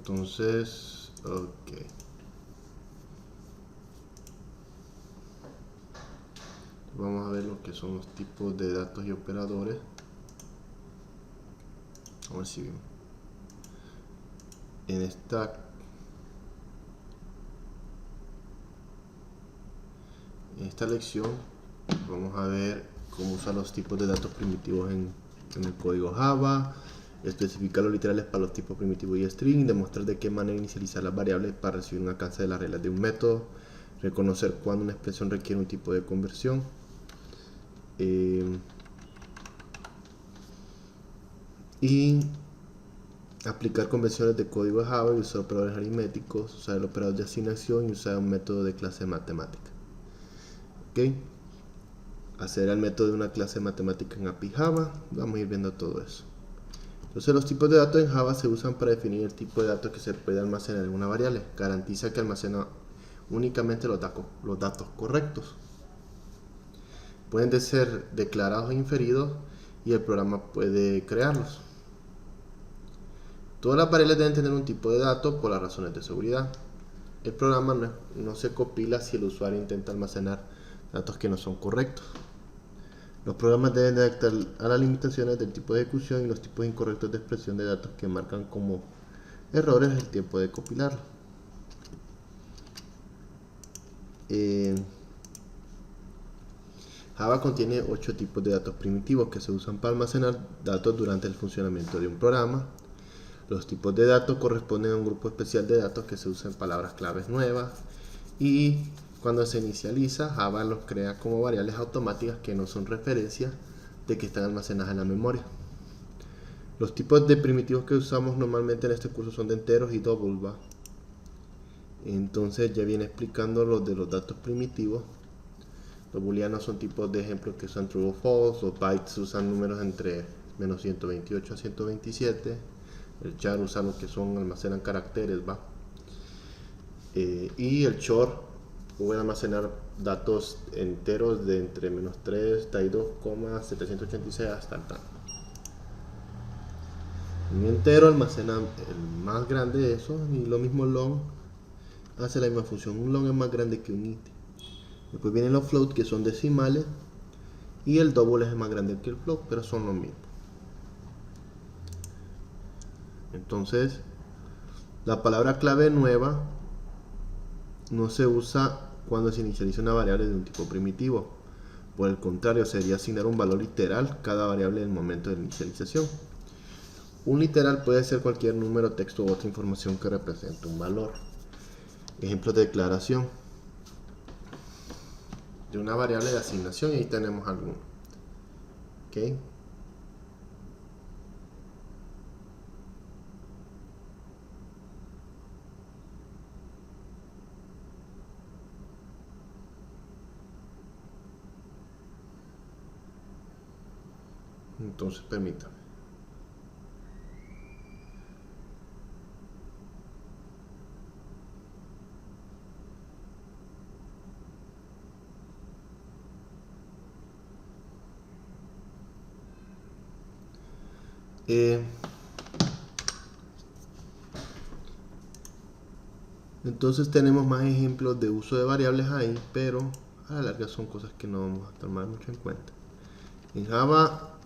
Entonces, ok. Vamos a ver lo que son los tipos de datos y operadores. Vamos a ver si vemos. En esta lección vamos a ver cómo usar los tipos de datos primitivos en el código Java, especificar los literales para los tipos primitivos y string, demostrar de qué manera inicializar las variables para recibir un alcance de las reglas de un método, reconocer cuándo una expresión requiere un tipo de conversión, y aplicar convenciones de código de Java y usar operadores aritméticos, usar el operador de asignación y usar un método de clase matemática. ¿Ok? Hacer el método de una clase matemática en API Java. Vamos a ir viendo todo eso. Entonces los tipos de datos en Java se usan para definir el tipo de datos que se puede almacenar en una variable. Garantiza que almacena únicamente los datos correctos. Pueden ser declarados e inferidos y el programa puede crearlos. Todas las variables deben tener un tipo de dato por las razones de seguridad. El programa no se compila si el usuario intenta almacenar datos que no son correctos. Los programas deben adaptar a las limitaciones del tipo de ejecución y los tipos incorrectos de expresión de datos que marcan como errores el tiempo de compilarlo. Java contiene 8 tipos de datos primitivos que se usan para almacenar datos durante el funcionamiento de un programa. Los tipos de datos corresponden a un grupo especial de datos que se usan en palabras claves nuevas, y cuando se inicializa, Java los crea como variables automáticas que no son referencias de que están almacenadas en la memoria. Los tipos de primitivos que usamos normalmente en este curso son de enteros y double, ¿va? Entonces ya viene explicando los de los datos primitivos. Los booleanos son tipos de ejemplos que usan true o false. Los bytes usan números entre menos 128 a 127. El char usa lo que son, almacenan caracteres, ¿va? Y el short puede almacenar datos enteros de entre menos 32,786 hasta el tanto. Un entero almacena el más grande de esos, y lo mismo long hace la misma función. Un long es más grande que un int. Después vienen los float, que son decimales, y el double es más grande que el float, pero son lo mismo. Entonces, la palabra clave nueva no se usa cuando se inicializa una variable de un tipo primitivo. Por el contrario, sería asignar un valor literal a cada variable en el momento de la inicialización. Un literal puede ser cualquier número, texto u otra información que represente un valor. Ejemplos de declaración de una variable de asignación, y ahí tenemos alguno. ¿Ok? Entonces permítame. Entonces tenemos más ejemplos de uso de variables ahí, pero a la larga son cosas que no vamos a tomar mucho en cuenta. En Java,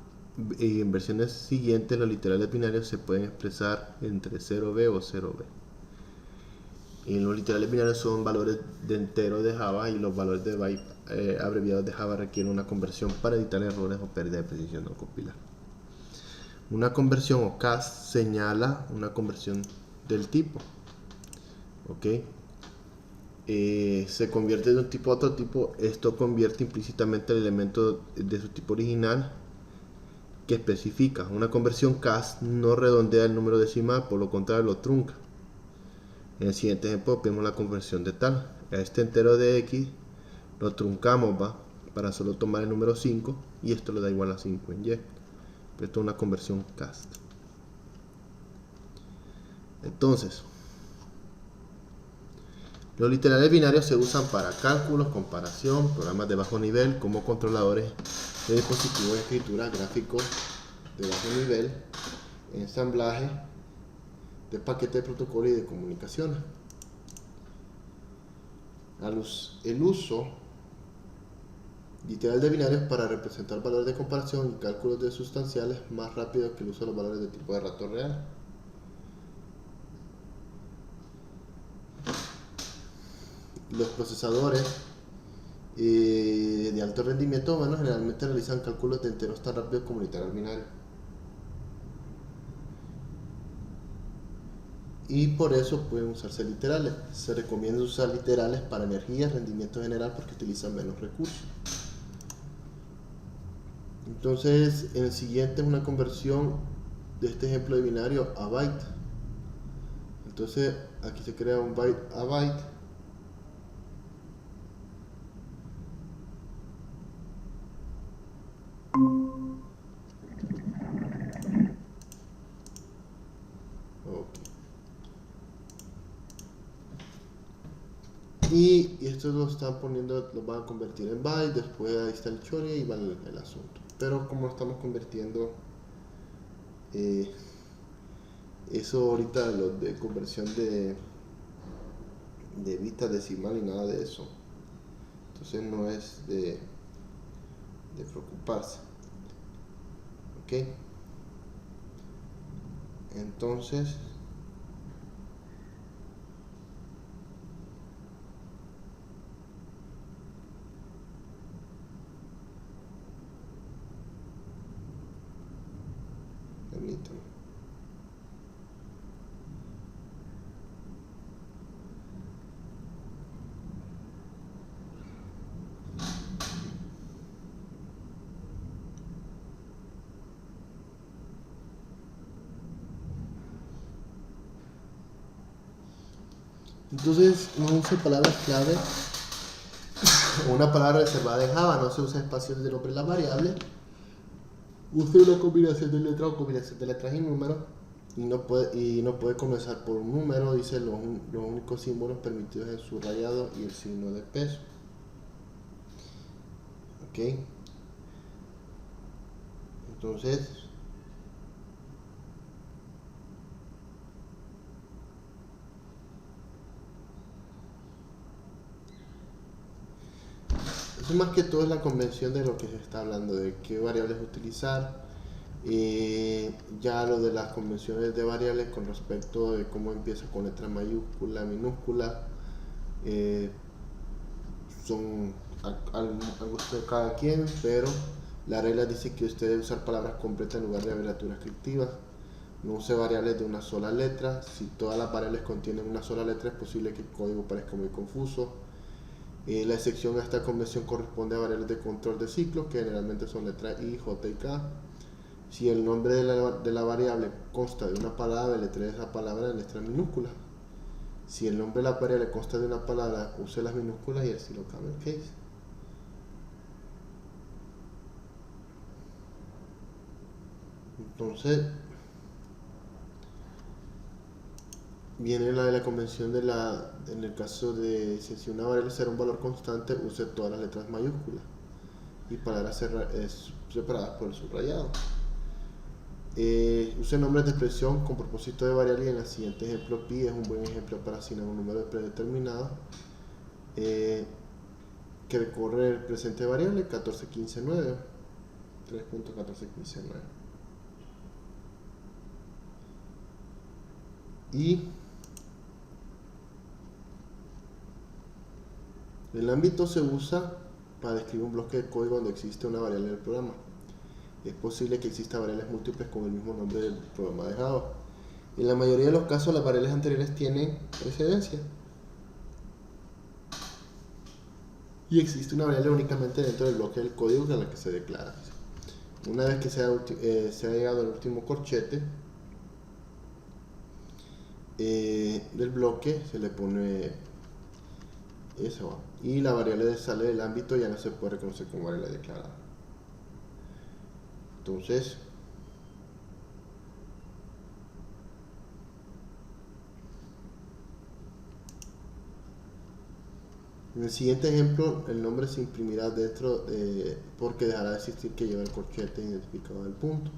en versiones siguientes, los literales binarios se pueden expresar entre 0b o 0b. Y los literales binarios son valores de entero de Java, y los valores de byte abreviados de Java requieren una conversión para evitar errores o pérdida de precisión al compilar. Una conversión o cast señala una conversión del tipo. ¿Ok? Se convierte de un tipo a otro tipo. Esto convierte implícitamente el elemento de su tipo original que especifica. Una conversión cast no redondea el número decimal, por lo contrario lo trunca. En el siguiente ejemplo vemos la conversión de tal. A este entero de x lo truncamos, ¿va? Para solo tomar el número 5, y esto le da igual a 5 en y. Esto es una conversión cast. Entonces, los literales binarios se usan para cálculos, comparación, programas de bajo nivel como controladores de dispositivos de escritura, gráficos de bajo nivel, ensamblaje de paquete de protocolo y de comunicaciones. El uso literal de binarios para representar valores de comparación y cálculos de sustanciales más rápido que el uso de los valores de tipo de rato real. Los procesadores de alto rendimiento humano generalmente realizan cálculos de enteros tan rápidos como literal binario. Y por eso pueden usarse literales. Se recomienda usar literales para energía, rendimiento general, porque utilizan menos recursos. Entonces, el siguiente es una conversión de este ejemplo de binario a byte. Entonces, aquí se crea un byte a byte. Y estos lo están poniendo, los van a convertir en byte, después ahí está el chore y va el asunto. Pero como estamos convirtiendo eso ahorita, lo de conversión de bits a decimal y nada de eso, entonces no es de preocuparse. Ok, entonces permítame. Entonces no use palabras clave o una palabra reservada en Java, no se usa espacios de nombre de la variable. Use una combinación de letras o combinación de letras y números y no puede comenzar por un número. Dice los únicos símbolos permitidos es el subrayado y el signo de peso. Ok, entonces eso más que todo es la convención de lo que se está hablando, de qué variables utilizar. Ya lo de las convenciones de variables con respecto de cómo empieza con letra mayúscula, minúscula, son al gusto de cada quien, pero la regla dice que usted debe usar palabras completas en lugar de abreviaturas descriptivas. No use variables de una sola letra. Si todas las variables contienen una sola letra, es posible que el código parezca muy confuso. La excepción a esta convención corresponde a variables de control de ciclo, que generalmente son letras I, J y K. Si el nombre de la variable consta de una palabra, letree esa palabra en letras minúsculas. Si el nombre de la variable consta de una palabra, use las minúsculas y así lo camel case. Entonces, viene la de la convención en el caso de si una variable será un valor constante, use todas las letras mayúsculas y palabras separadas por el subrayado. Use nombres de expresión con propósito de variable y en el siguiente ejemplo pi es un buen ejemplo para asignar un número predeterminado que recorre el presente variable 14.15.9, 3.14.15.9. Y el ámbito se usa para describir un bloque de código donde existe una variable del programa. Es posible que exista variables múltiples con el mismo nombre del programa de Java. En la mayoría de los casos las variables anteriores tienen precedencia. Y existe una variable únicamente dentro del bloque del código a la que se declara. Una vez que se ha llegado al último corchete del bloque, se le pone eso y la variable sale del ámbito, ya no se puede reconocer como variable declarada. Entonces, en el siguiente ejemplo, el nombre se imprimirá dentro porque dejará de existir que lleva el corchete identificado del punto.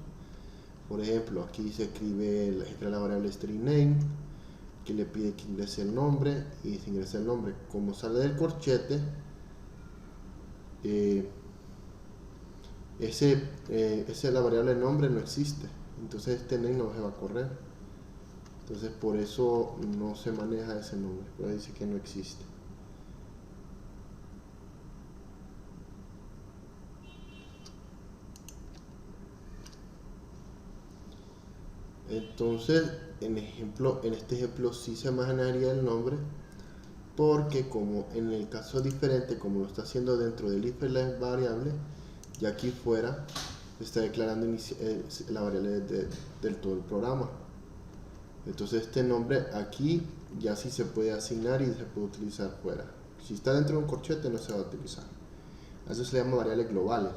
Por ejemplo, aquí se escribe la variable string name, que le pide que ingrese el nombre, y se ingresa el nombre. Como sale del corchete, la variable nombre no existe, entonces este name no se va a correr. Entonces por eso no se maneja ese nombre, puede decir que no existe. Entonces en este ejemplo sí se manejaría el nombre, porque como en el caso diferente, como lo está haciendo dentro del if la variable, y aquí fuera está declarando la variable del todo el programa. Entonces este nombre aquí ya sí se puede asignar y se puede utilizar fuera. Si está dentro de un corchete no se va a utilizar. A eso se le llama variables globales.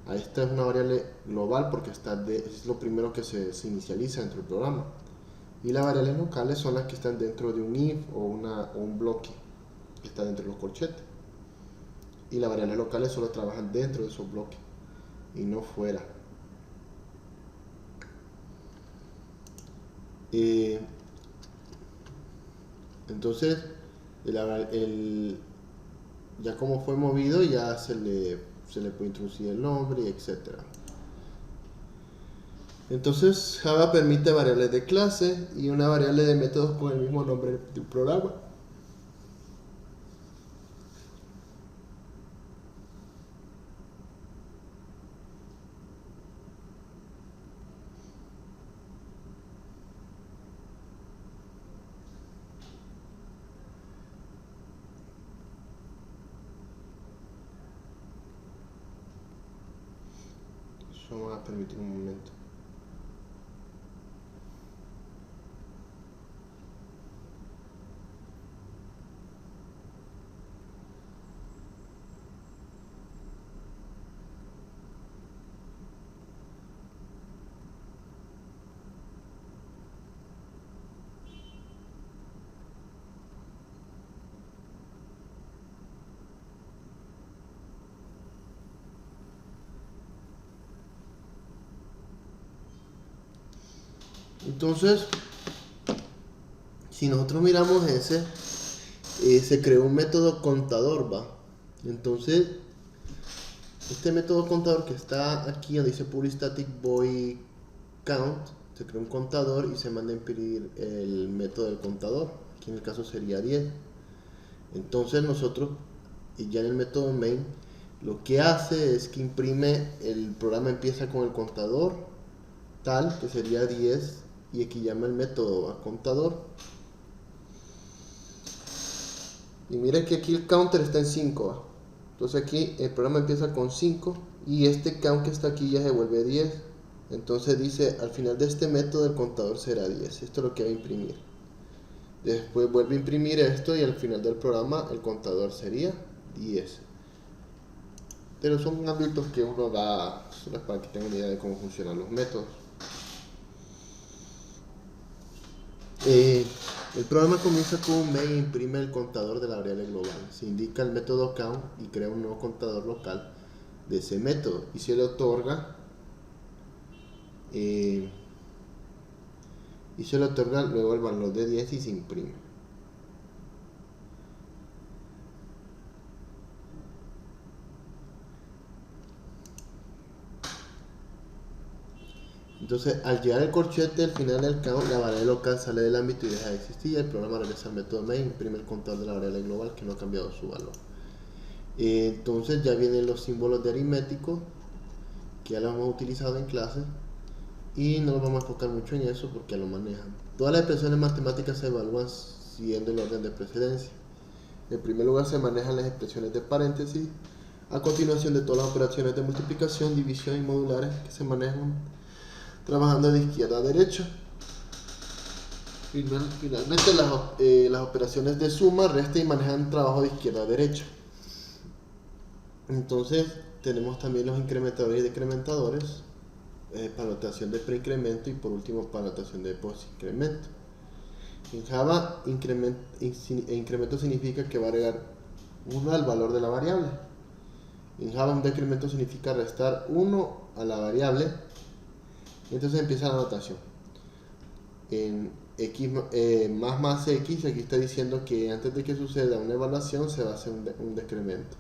A esta es una variable global porque es lo primero que se inicializa dentro del programa. Y las variables locales son las que están dentro de un if o un bloque que está dentro de los corchetes. Y las variables locales solo trabajan dentro de esos bloques y no fuera. Entonces ya como fue movido ya se le puede introducir el nombre, etcétera. Entonces Java permite variables de clase y una variable de métodos con el mismo nombre del programa. Eso me va a permitir un momento. Entonces, si nosotros miramos se creó un método contador, ¿va? Entonces, este método contador que está aquí donde dice public static void count, se crea un contador y se manda a imprimir el método del contador. Aquí en el caso sería 10. Entonces nosotros, y ya en el método main, lo que hace es que imprime, el programa empieza con el contador tal, que sería 10, y aquí llama el método a contador. Y mira que aquí el counter está en 5. Entonces aquí el programa empieza con 5 y este count que está aquí ya se vuelve 10. Entonces dice, al final de este método el contador será 10. Esto es lo que va a imprimir. Después vuelve a imprimir esto y al final del programa el contador sería 10. Pero son ámbitos que uno da solo para que tengan una idea de cómo funcionan los métodos. El programa comienza con un main e imprime el contador de la variable global. Se indica el método count y crea un nuevo contador local de ese método y se le otorga luego el valor de 10 y se imprime. Entonces, al llegar al corchete, al final del count, la variable local sale del ámbito y deja de existir. Y el programa regresa al método main, imprime el contador de la variable global que no ha cambiado su valor. Entonces, ya vienen los símbolos de aritmético que ya los hemos utilizado en clase y no nos vamos a enfocar mucho en eso porque ya lo manejan. Todas las expresiones matemáticas se evalúan siguiendo el orden de precedencia. En primer lugar, se manejan las expresiones de paréntesis. A continuación, de todas las operaciones de multiplicación, división y modulares que se manejan trabajando de izquierda a derecha. Finalmente las operaciones de suma, resta y manejan trabajo de izquierda a derecha. Entonces tenemos también los incrementadores y decrementadores, para notación de preincremento y por último para notación de posincremento. En Java incremento significa que va a agregar 1 al valor de la variable. En Java un decremento significa restar 1 a la variable Entonces empieza la notación. En x más x, aquí está diciendo que antes de que suceda una evaluación se va a hacer un decremento.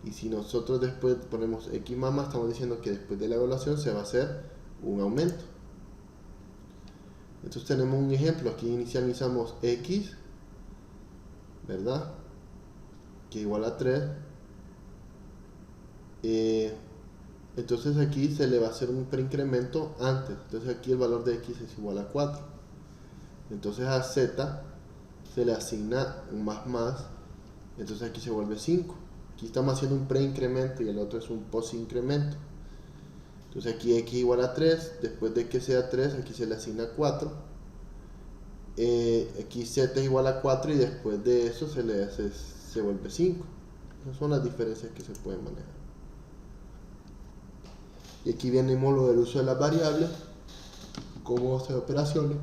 Y si nosotros después ponemos x más, estamos diciendo que después de la evaluación se va a hacer un aumento. Entonces tenemos un ejemplo, aquí inicializamos x, ¿verdad? Que igual a 3. Entonces aquí se le va a hacer un preincremento antes. Entonces aquí el valor de x es igual a 4. Entonces a z se le asigna un más. Entonces aquí se vuelve 5. Aquí estamos haciendo un preincremento y el otro es un postincremento. Entonces aquí x igual a 3. Después de que sea 3, aquí se le asigna 4. Aquí z es igual a 4 y después de eso se vuelve 5. Esas son las diferencias que se pueden manejar. Y aquí venimos lo del uso de las variables, cómo hacer operaciones.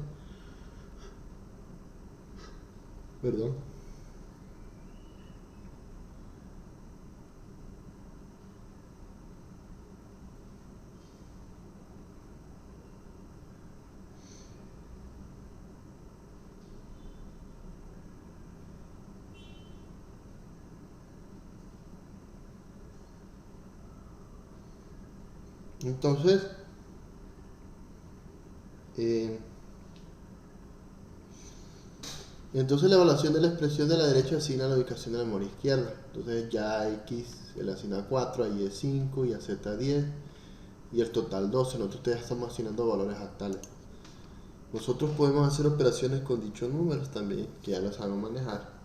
Perdón. Entonces, la evaluación de la expresión de la derecha asigna la ubicación de la memoria izquierda. Entonces ya a x se le asigna 4, a y es 5 y a z 10 y el total 12. Nosotros ya estamos asignando valores actuales. Nosotros podemos hacer operaciones con dichos números también, que ya los sabemos manejar.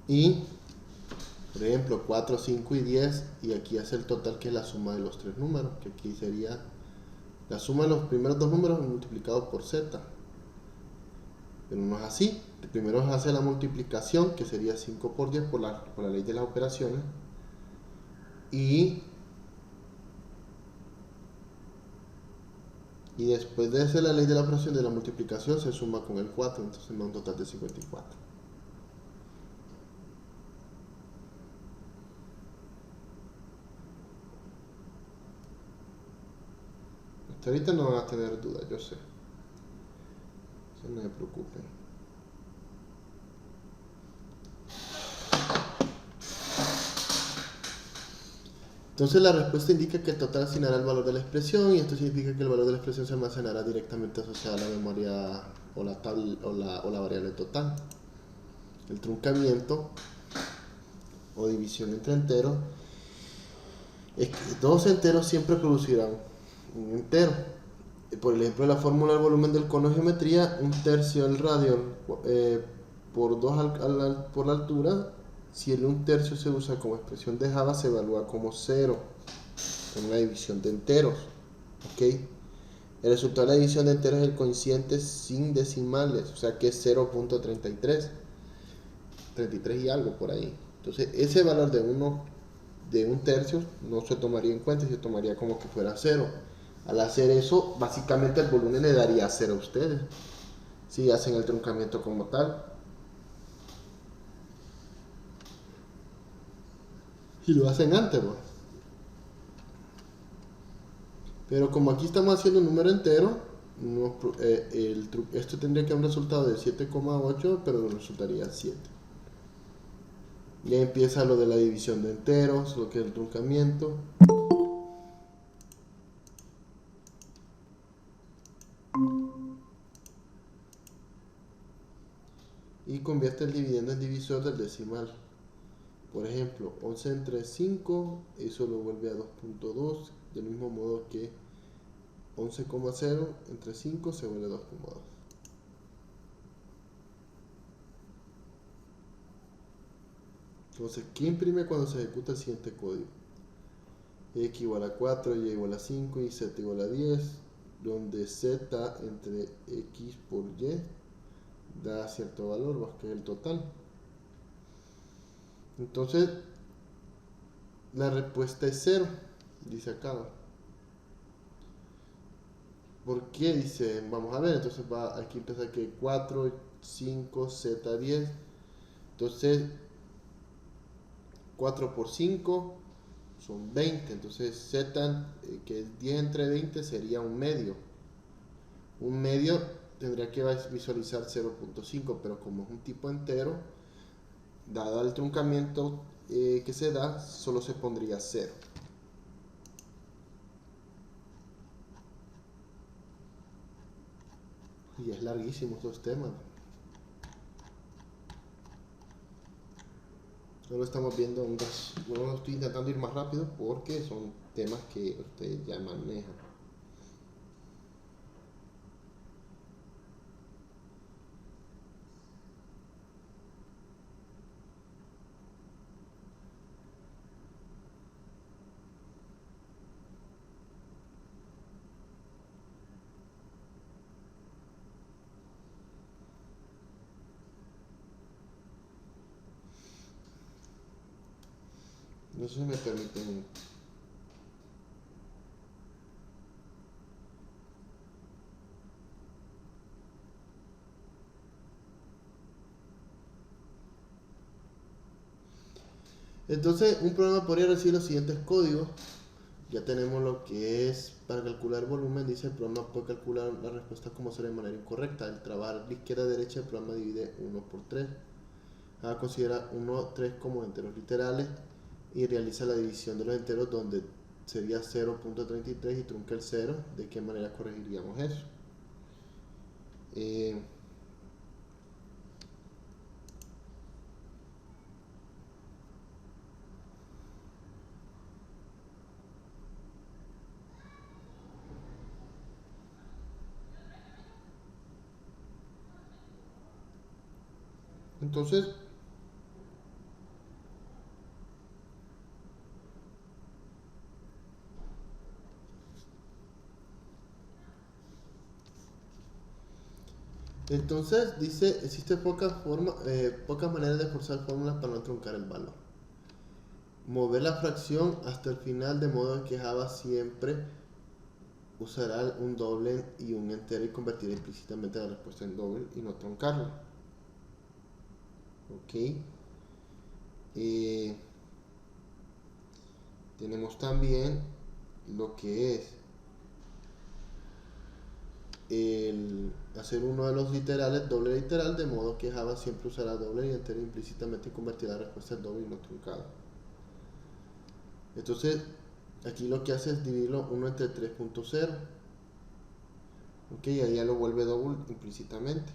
Y, por ejemplo, 4, 5 y 10, y aquí hace el total que es la suma de los tres números, que aquí sería la suma de los primeros dos números multiplicado por z. Pero no es así. Primero se hace la multiplicación, que sería 5 por 10 por la ley de las operaciones. Y después de hacer la ley de la operación de la multiplicación se suma con el 4, entonces me da un total de 54. Hasta ahorita no van a tener dudas, yo sé. No se preocupen. Entonces la respuesta indica que el total asignará el valor de la expresión y esto significa que el valor de la expresión se almacenará directamente asociado a la memoria o la variable total. El truncamiento o división entre enteros es que dos enteros siempre producirán un entero. Por ejemplo, la fórmula del volumen del cono de geometría, un tercio del radio por 2 por la altura. Si el un tercio se usa como expresión de Java, se evalúa como 0 en una división de enteros. ¿Okay? El resultado de la división de enteros es el cociente sin decimales, o sea que es 0.33, 33 y algo por ahí. Entonces ese valor de un tercio no se tomaría en cuenta, se tomaría como que fuera 0. Al hacer eso, básicamente el volumen le daría 0 a ustedes, si hacen el truncamiento como tal. Si lo hacen antes, pues. Pero como aquí estamos haciendo un número entero, esto tendría que dar un resultado de 7,8, pero resultaría 7. Ya empieza lo de la división de enteros, lo que es el truncamiento. Y convierte el dividendo en divisor del decimal. Por ejemplo, 11 entre 5, eso lo vuelve a 2.2, del mismo modo que 11,0 entre 5 se vuelve 2,2. Entonces, ¿qué imprime cuando se ejecuta el siguiente código? X igual a 4, Y igual a 5 y Z igual a 10, donde Z entre X por Y da cierto valor, que es el total. Entonces, la respuesta es 0, dice acá. ¿Por qué? Dice, vamos a ver, entonces aquí empieza que 4, 5, Z, 10. Entonces 4 por 5 son 20. Entonces z, que es 10 entre 20, sería un medio. Un medio tendría que visualizar 0.5, pero como es un tipo entero, dado el truncamiento que se da, solo se pondría 0. Y es larguísimo estos temas. Solo estamos viendo bueno, estoy intentando ir más rápido porque son temas que ustedes ya manejan. No sé si me permiten. Entonces, un programa podría recibir los siguientes códigos. Ya tenemos lo que es para calcular volumen. Dice: el programa puede calcular la respuesta como será de manera incorrecta. Al trabajar de izquierda a derecha, el programa divide 1 por 3. Considera 1, 3 como enteros literales y realiza la división de los enteros, donde sería 0.33 y trunca el 0. ¿De qué manera corregiríamos eso? Entonces, dice: existen pocas maneras de forzar fórmulas para no truncar el valor. Mover la fracción hasta el final, de modo que Java siempre usará un doble y un entero y convertirá implícitamente la respuesta en doble y no truncarlo. Ok. Tenemos también lo que es el hacer uno de los literales doble literal, de modo que Java siempre usará doble y entero implícitamente y convertirá la respuesta en doble y no truncado. Entonces, aquí lo que hace es dividirlo 1 entre 3.0. Ok, ahí ya lo vuelve doble implícitamente.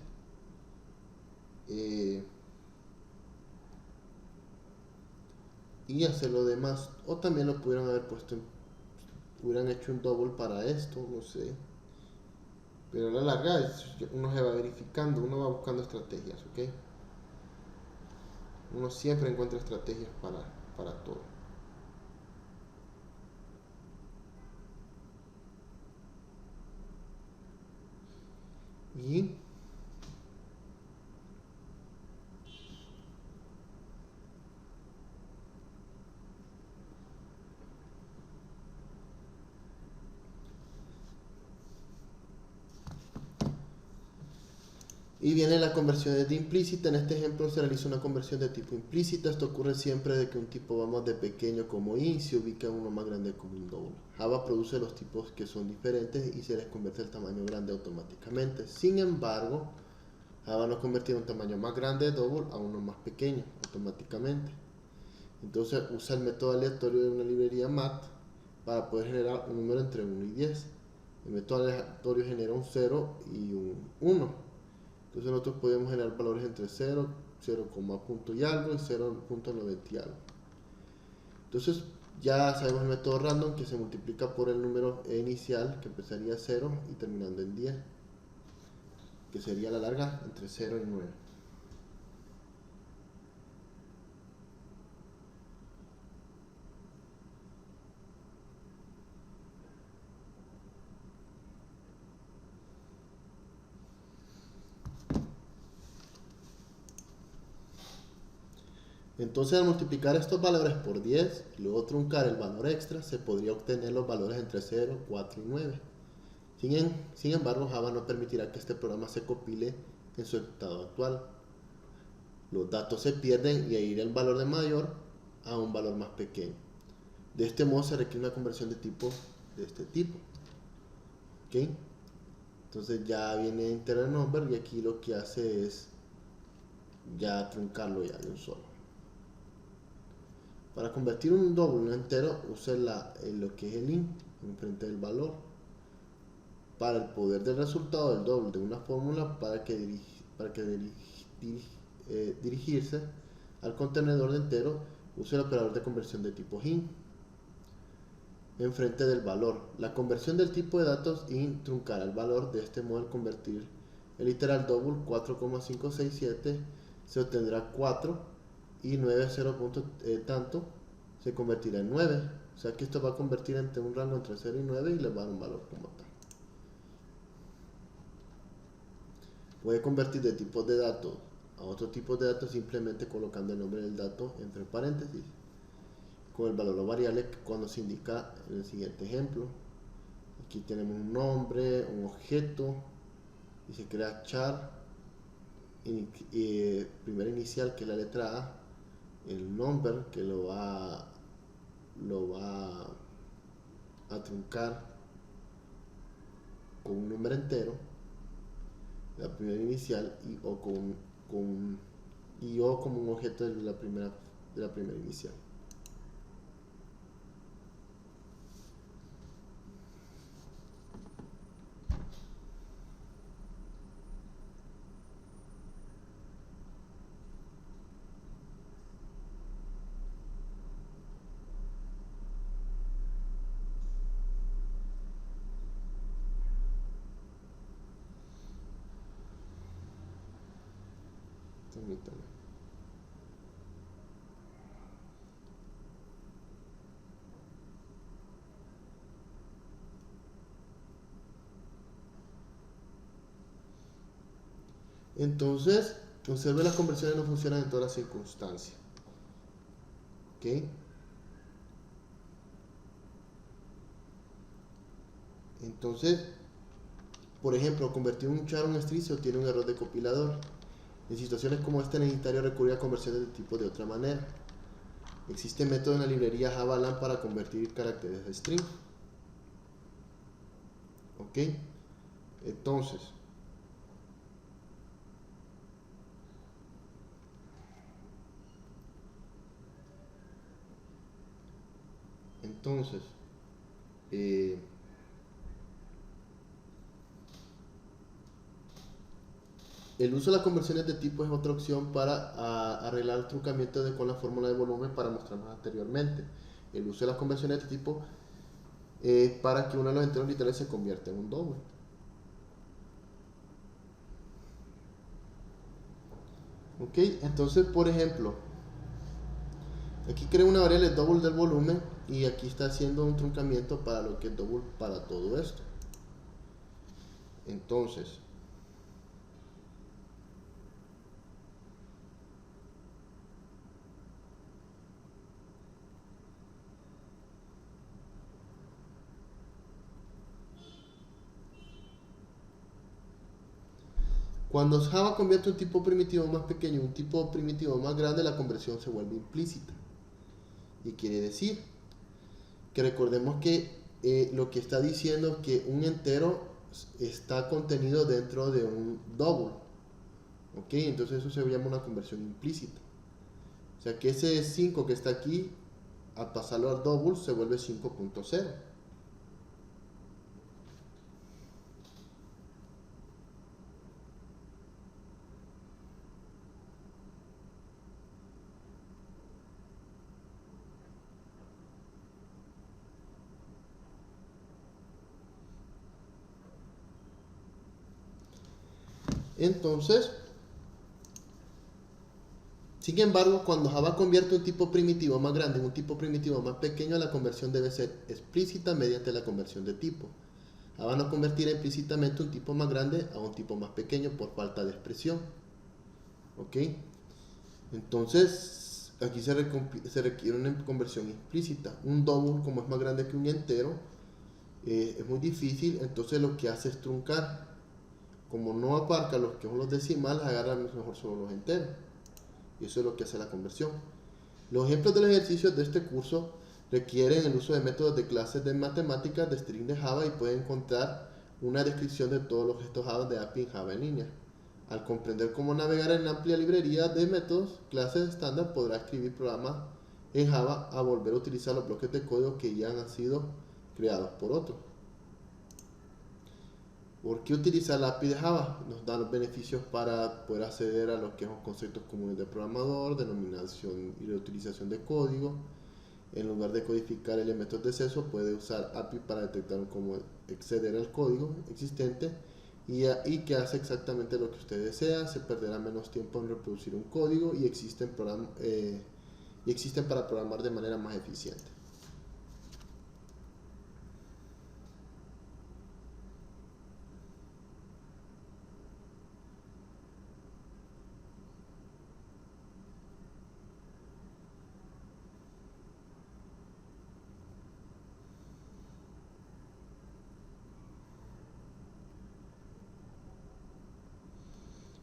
Y hacer lo demás. O también lo pudieran haber puesto hubieran hecho un double para esto, no sé. Pero a la larga uno se va verificando, uno va buscando estrategias, ¿ok? Uno siempre encuentra estrategias para todo. Y viene la conversión de implícita. En este ejemplo se realiza una conversión de tipo implícita. Esto ocurre siempre de que un tipo, vamos, de pequeño como int, se ubica en uno más grande como un double. Java produce los tipos que son diferentes y se les convierte el tamaño grande automáticamente. Sin embargo, Java no convertirá un tamaño más grande de double a uno más pequeño automáticamente. Entonces usa el método aleatorio de una librería mat para poder generar un número entre 1 y 10. El método aleatorio genera un 0 y un 1. Entonces nosotros podemos generar valores entre 0, 0, punto y algo y 0.90 y algo. Entonces ya sabemos el método random, que se multiplica por el número inicial, que empezaría 0 y terminando en 10, que sería a la larga entre 0 y 9. Entonces, al multiplicar estos valores por 10 y luego truncar el valor extra, se podría obtener los valores entre 0, 4 y 9. Sin embargo, Java no permitirá que este programa se compile en su estado actual. Los datos se pierden y ahí ir el valor de mayor a un valor más pequeño. De este modo se requiere una conversión de tipo de este tipo. ¿Ok? Entonces ya viene integer number y aquí lo que hace es ya truncarlo ya de un solo. Para convertir un double en un entero, use lo que es el int enfrente del valor para el poder del resultado del double de una fórmula para que dirigirse al contenedor de entero, use el operador de conversión de tipo int enfrente del valor. La conversión del tipo de datos int truncará el valor. De este modo, al convertir el literal double 4,567 se obtendrá 4 y 9 0 punto, tanto se convertirá en 9. O sea que esto va a convertir entre un rango entre 0 y 9 y le va a dar un valor como tal. Puede convertir de tipos de datos a otro tipo de datos simplemente colocando el nombre del dato entre paréntesis con el valor o variable cuando se indica en el siguiente ejemplo. Aquí tenemos un nombre, un objeto y se crea char primera inicial, que es la letra A, el number, que lo va a truncar con un número entero, la primera inicial, y o como un objeto de la primera inicial. Permítame. Entonces, observe, las conversiones no funcionan en todas las circunstancias. ¿Ok? Entonces, por ejemplo, convertir un char a un string tiene un error de compilador. En situaciones como esta es necesario recurrir a conversiones de tipo de otra manera. Existe método en la librería Javalan para convertir caracteres a string. ¿Ok? Entonces, el uso de las conversiones de tipo es otra opción para arreglar el truncamiento con la fórmula de volumen para mostrarnos anteriormente. El uso de las conversiones de tipo es para que uno de los enteros literales se convierta en un doble. Ok, entonces por ejemplo, aquí creo una variable double del volumen y aquí está haciendo un truncamiento para lo que es double para todo esto. Entonces, cuando Java convierte un tipo primitivo más pequeño en un tipo primitivo más grande, la conversión se vuelve implícita. Y quiere decir que recordemos que lo que está diciendo que un entero está contenido dentro de un double. Ok, entonces eso se llama una conversión implícita. O sea que ese 5 que está aquí, al pasarlo al double, se vuelve 5.0. Entonces, sin embargo, cuando Java convierte un tipo primitivo más grande en un tipo primitivo más pequeño, la conversión debe ser explícita mediante la conversión de tipo. Java no convertirá implícitamente un tipo más grande a un tipo más pequeño por falta de expresión. ¿Ok? Entonces, aquí se requiere una conversión explícita. Un double, como es más grande que un entero, es muy difícil, entonces lo que hace es truncar. Como no aparca los que son los decimales, agarra mejor solo los enteros. y eso es lo que hace la conversión. Los ejemplos de los ejercicios de este curso requieren el uso de métodos de clases de matemáticas de string de Java y pueden encontrar una descripción de todos los gestos Java de API en Java en línea. Al comprender cómo navegar en la amplia librería de métodos, clases estándar, podrá escribir programas en Java a volver a utilizar los bloques de código que ya han sido creados por otros. ¿Por qué utilizar la API de Java? Nos da los beneficios para poder acceder a lo que son conceptos comunes de programador, denominación y reutilización de código. En lugar de codificar elementos de acceso, puede usar API para detectar cómo acceder al código existente y que hace exactamente lo que usted desea. Se perderá menos tiempo en reproducir un código y existen para programar de manera más eficiente.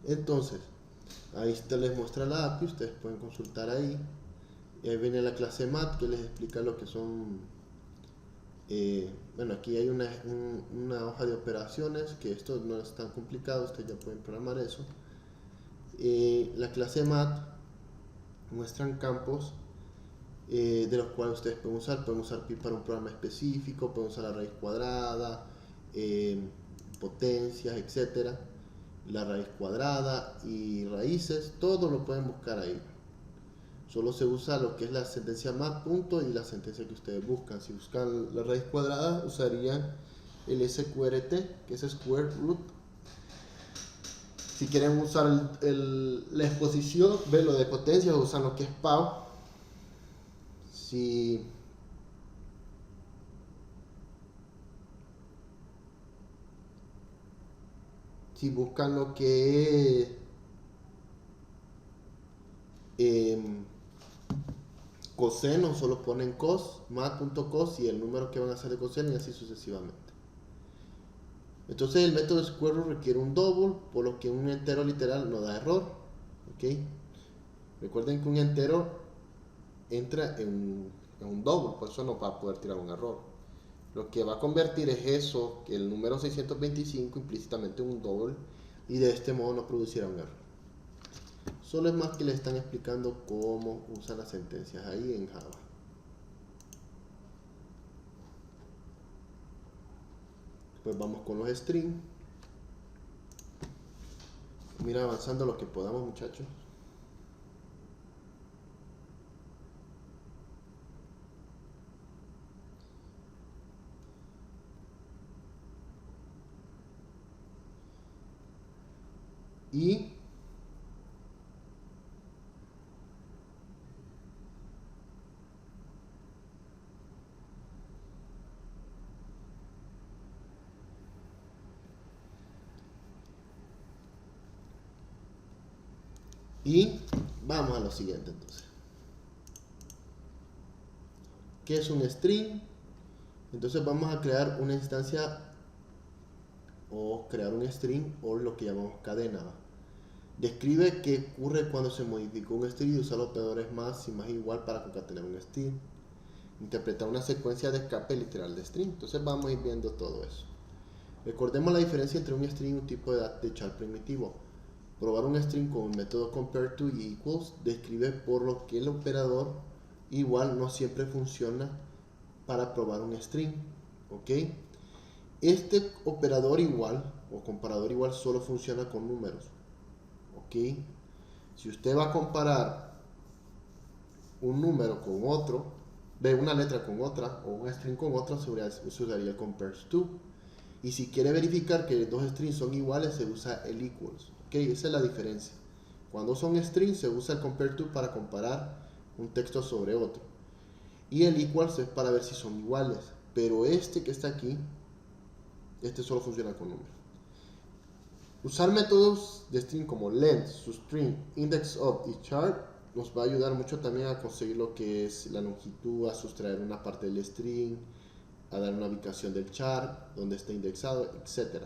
Entonces, ahí se les muestra la API, ustedes pueden consultar ahí. Y ahí viene la clase mat que les explica lo que son. Bueno, aquí hay una hoja de operaciones, que esto no es tan complicado, ustedes ya pueden programar eso. La clase mat muestran campos de los cuales ustedes pueden usar pi para un programa específico, pueden usar la raíz cuadrada, potencias, etcétera, la raíz cuadrada y raíces, todo lo pueden buscar ahí. Solo se usa lo que es la sentencia mat punto y la sentencia que ustedes buscan. Si buscan la raíz cuadrada, usarían el SQRT, que es Square Root. Si quieren usar la exposición, ve lo de potencia, usan lo que es PAO. Si buscan lo que es coseno, solo ponen cos, mat.cos y el número que van a hacer de coseno y así sucesivamente. Entonces el método square root requiere un double, por lo que un entero literal no da error. ¿Ok? Recuerden que un entero entra en un double, por eso no va a poder tirar un error. Lo que va a convertir es eso, que el número 625 implícitamente en un double, y de este modo no producirá un error. Solo es más que le están explicando cómo usan las sentencias ahí en Java. Pues vamos con los strings. Mira, avanzando lo que podamos, muchachos. Y vamos a lo siguiente entonces. ¿Qué es un string? Entonces vamos a crear una instancia o crear un string o lo que llamamos cadena. Describe qué ocurre cuando se modifica un string y usa los operadores más y más igual para concatenar un string. Interpretar una secuencia de escape literal de string. Entonces vamos a ir viendo todo eso. Recordemos la diferencia entre un string y un tipo de char primitivo. Probar un string con el método compareTo y equals describe por lo que el operador igual no siempre funciona para probar un string. ¿Ok? Este operador igual o comparador igual solo funciona con números. ¿Ok? Si usted va a comparar un número con otro, ve una letra con otra o un string con otra, se usaría el compareTo. Y si quiere verificar que dos strings son iguales, se usa el equals. ¿Ok? Esa es la diferencia. Cuando son strings, se usa el compareTo para comparar un texto sobre otro. Y el equals es para ver si son iguales. Pero este que está aquí, este solo funciona con números. Usar métodos de string como length, substring, indexOf y char nos va a ayudar mucho también a conseguir lo que es la longitud, a sustraer una parte del string, a dar una ubicación del char, donde está indexado, etc.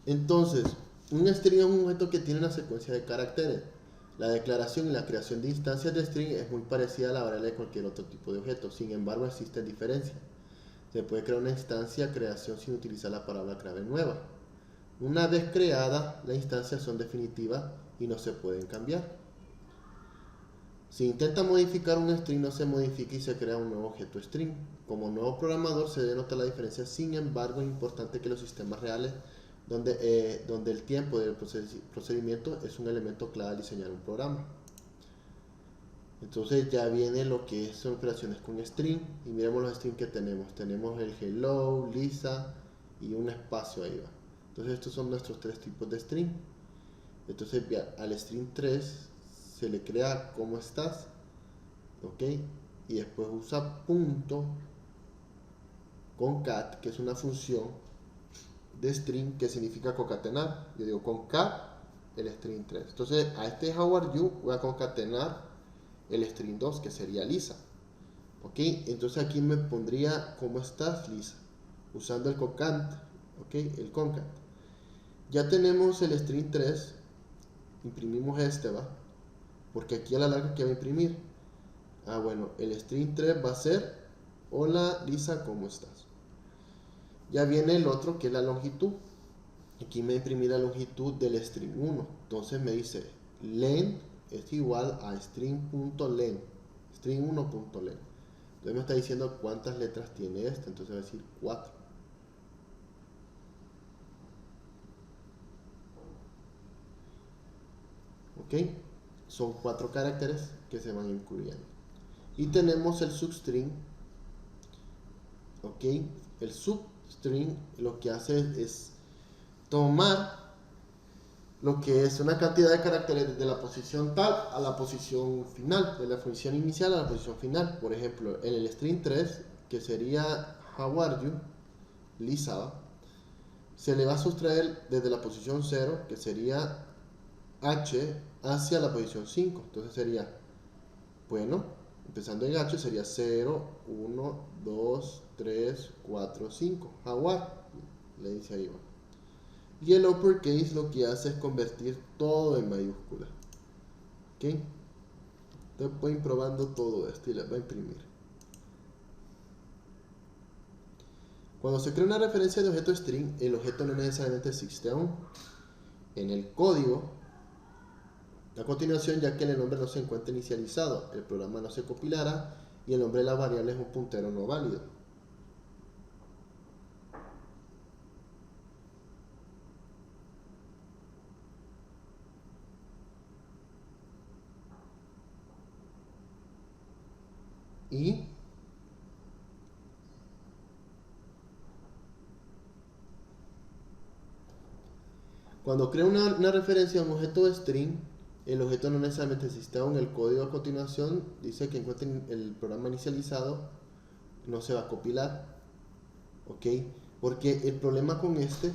Entonces, un string es un objeto que tiene una secuencia de caracteres. La declaración y la creación de instancias de string es muy parecida a la variable de cualquier otro tipo de objeto. Sin embargo, existen diferencias. Se puede crear una instancia creación sin utilizar la palabra clave nueva. Una vez creada, las instancias son definitivas y no se pueden cambiar. Si intenta modificar un string, no se modifica y se crea un nuevo objeto string. Como nuevo programador se debe notar la diferencia. Sin embargo, es importante que los sistemas reales, donde el tiempo del procedimiento es un elemento clave al diseñar un programa. Entonces ya viene lo que son operaciones con string. Y miremos los strings que tenemos. Tenemos el hello, Lisa y un espacio ahí va. Entonces estos son nuestros tres tipos de string. Entonces al string 3 se le crea cómo estás, ok, y después usa punto concat, que es una función de string que significa concatenar. Yo digo concat el string 3. Entonces a este how are you voy a concatenar el string 2, que sería Lisa, ok. Entonces aquí me pondría cómo estás, Lisa, usando el concat, ok, el concat. Ya tenemos el string 3, imprimimos este, va, porque aquí a la larga que va a imprimir. Bueno, el string 3 va a ser hola Lisa, ¿cómo estás? Ya viene el otro que es la longitud. Aquí me va a imprimir la longitud del string 1. Entonces me dice len es igual a string.len, string1.len. Entonces me está diciendo cuántas letras tiene este. Entonces va a decir 4. Ok, son 4 caracteres que se van incluyendo. Y tenemos el substring, ok. El substring lo que hace es tomar lo que es una cantidad de caracteres desde la posición tal a la posición final, de la función inicial a la posición final. Por ejemplo, en el string 3, que sería how are you, Lisa, se le va a sustraer desde la posición 0, que sería H, hacia la posición 5. Entonces sería, bueno, empezando en H sería 0, 1, 2, 3, 4, 5. How are, le dice ahí va. Y el uppercase lo que hace es convertir todo en mayúscula. ¿Ok? Entonces pueden probando todo esto y les va a imprimir. Cuando se crea una referencia de objeto string, el objeto no necesariamente existe aún en el código. A continuación, ya que el nombre no se encuentra inicializado, el programa no se compilará y el nombre de la variable es un puntero no válido. Y cuando crea una referencia a un objeto string, el objeto no necesariamente existe aún. El código a continuación dice que encuentren el programa inicializado, no se va a compilar, ok, porque el problema con este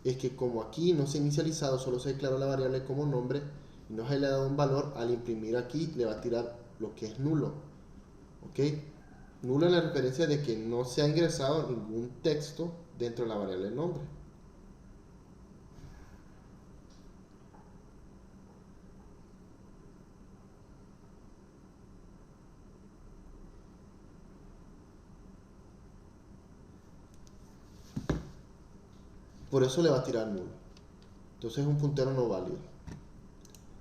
es que como aquí no se ha inicializado, solo se declaró la variable como nombre y no se le ha dado un valor, al imprimir aquí le va a tirar lo que es nulo, ok. Nulo en la referencia de que no se ha ingresado ningún texto dentro de la variable nombre. Por eso le va a tirar nulo. Entonces es un puntero no válido.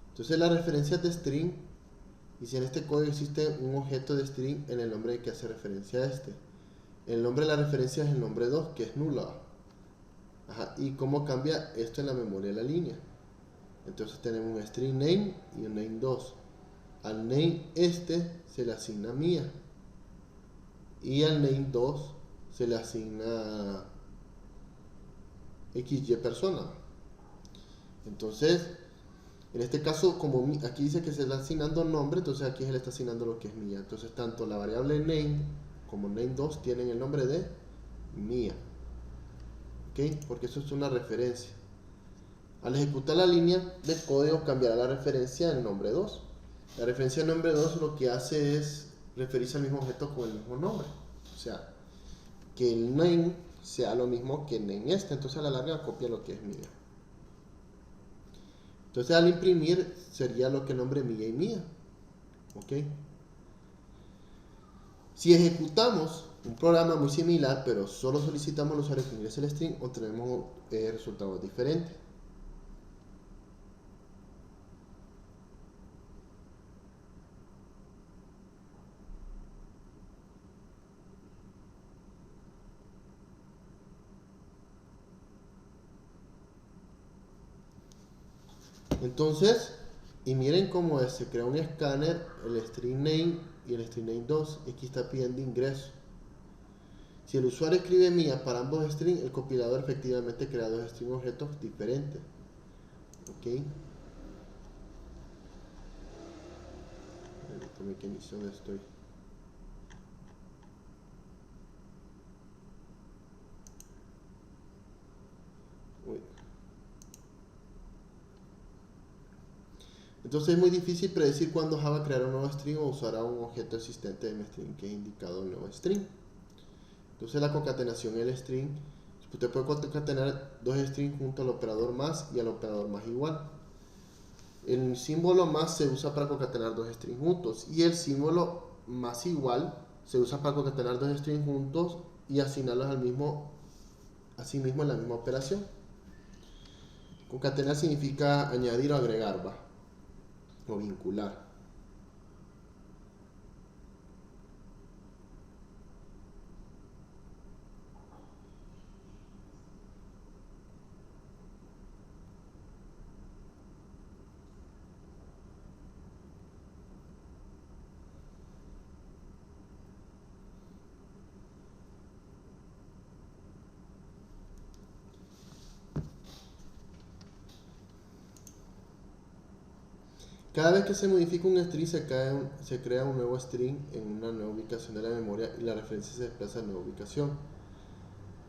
Entonces las referencias de string, y si en este código existe un objeto de string en el nombre que hace referencia a este. El nombre de la referencia es el nombre 2, que es nulo. Ajá. ¿Y cómo cambia esto en la memoria de la línea? Entonces tenemos un string name y un name 2. Al name este se le asigna mía. Y al name 2 se le asigna XY persona. Entonces, en este caso, como aquí dice que se le está asignando nombre, entonces aquí se le está asignando lo que es mía. Entonces, tanto la variable name como name 2 tienen el nombre de mía. ¿Ok? Porque eso es una referencia. Al ejecutar la línea de código, cambiará la referencia del nombre 2. La referencia del nombre 2 lo que hace es referirse al mismo objeto con el mismo nombre. O sea, que el name sea lo mismo que en esta. Entonces a la larga copia lo que es mía. Entonces al imprimir sería lo que nombre mía y mía. ¿Ok? Si ejecutamos un programa muy similar, pero solo solicitamos al usuario que ingrese el string, obtenemos resultados diferentes. Entonces, y miren cómo es, se crea un escáner, el string name y el string name 2, y aquí está pidiendo ingreso. Si el usuario escribe mía para ambos strings, el compilador efectivamente crea dos string objetos diferentes. ¿Ok? Permítame que inicie donde estoy. Uy. Entonces es muy difícil predecir cuándo Java creará un nuevo string o usará un objeto existente de string que es indicado en el nuevo string. Entonces la concatenación del string, usted puede concatenar dos strings junto al operador más y al operador más igual. El símbolo más se usa para concatenar dos strings juntos y el símbolo más igual se usa para concatenar dos strings juntos y asignarlos al mismo, así mismo en la misma operación. Concatenar significa añadir o agregar, va, o vincular. Cada vez que se modifica un string se crea un nuevo string en una nueva ubicación de la memoria y la referencia se desplaza a nueva ubicación.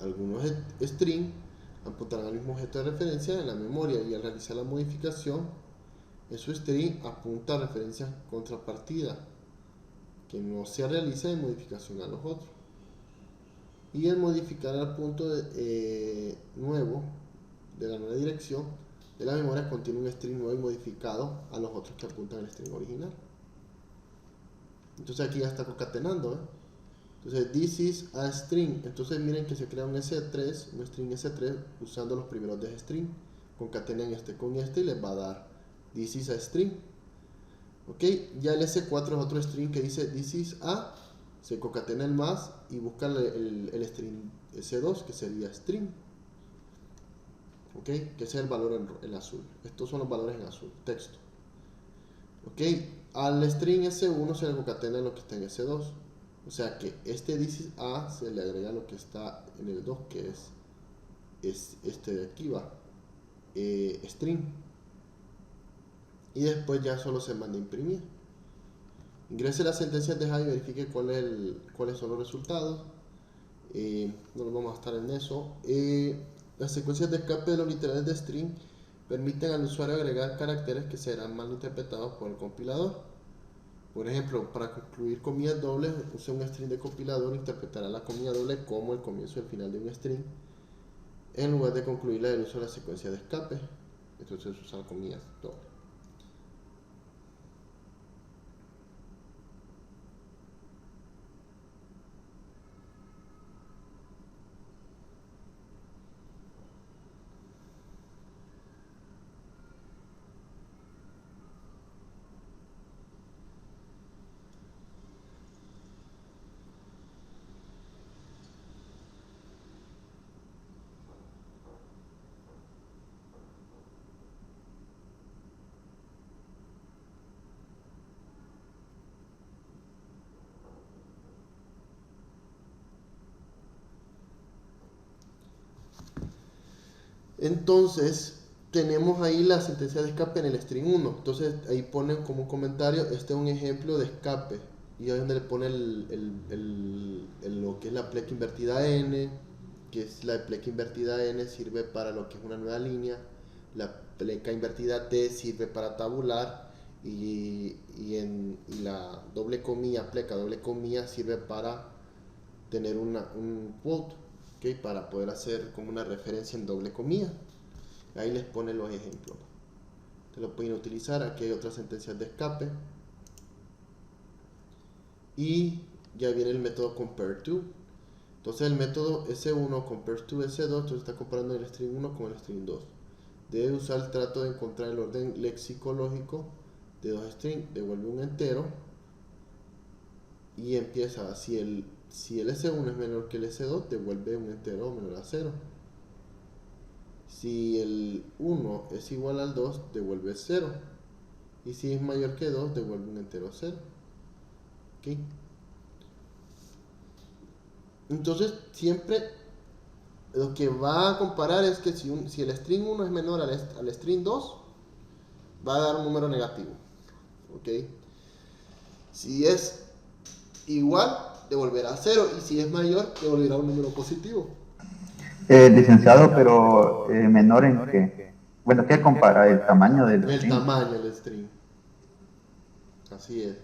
Algunos strings apuntarán al mismo objeto de referencia en la memoria y al realizar la modificación en su string apunta a referencias contrapartida que no se realiza en modificación a los otros. Y al modificar al punto nuevo de la nueva dirección de la memoria contiene un string nuevo y modificado a los otros que apuntan al string original. Entonces aquí ya está concatenando. Entonces this is a string. Entonces miren que se crea un S3, un string S3 usando los primeros de string. Concatenan este con este y les va a dar this is a string. Ok, ya el S4 es otro string que dice this is a, se concatena el más y busca el string S2 que sería string. Ok, que sea el valor en azul. Estos son los valores en azul, texto. Ok, al string S1 se le concatena lo que está en S2. O sea que este this is a se le agrega lo que está en el 2, que es este de aquí, va, string. Y después ya solo se manda a imprimir. Ingrese las sentencias de Java y verifique cuáles son los resultados. No nos vamos a estar en eso. Las secuencias de escape de los literales de string permiten al usuario agregar caracteres que serán mal interpretados por el compilador. Por ejemplo, para concluir comillas dobles, use un string de compilador, interpretará la comilla doble como el comienzo y el final de un string, en lugar de concluirla del uso de la secuencia de escape. Entonces usa comillas dobles. Entonces, tenemos ahí la sentencia de escape en el string 1. Entonces, ahí ponen como un comentario, este es un ejemplo de escape. Y ahí es donde le pone lo que es la pleca invertida n, que es la pleca invertida n sirve para lo que es una nueva línea. La pleca invertida t sirve para tabular. Y la doble comilla, pleca doble comilla, sirve para tener un quote. ¿ok? Para poder hacer como una referencia en doble comilla. Ahí les pone los ejemplos. Te lo pueden utilizar. Aquí hay otras sentencias de escape. Y ya viene el método compare to. Entonces el método S1 compares to S2, entonces está comparando el string 1 con el string 2. Debe usar el trato de encontrar el orden lexicológico de dos strings, devuelve un entero y empieza, si el S1 es menor que el S2, devuelve un entero menor a 0. Si el 1 es igual al 2, devuelve 0. Y si es mayor que 2, devuelve un entero 0. ¿Ok? Entonces, siempre lo que va a comparar es que si el string 1 es menor al string 2, va a dar un número negativo. ¿Ok? Si es igual, devolverá 0. Y si es mayor, devolverá un número positivo. Licenciado, pero menor en qué. Bueno, ¿qué compara? ¿El tamaño del El string? tamaño del string. Así es.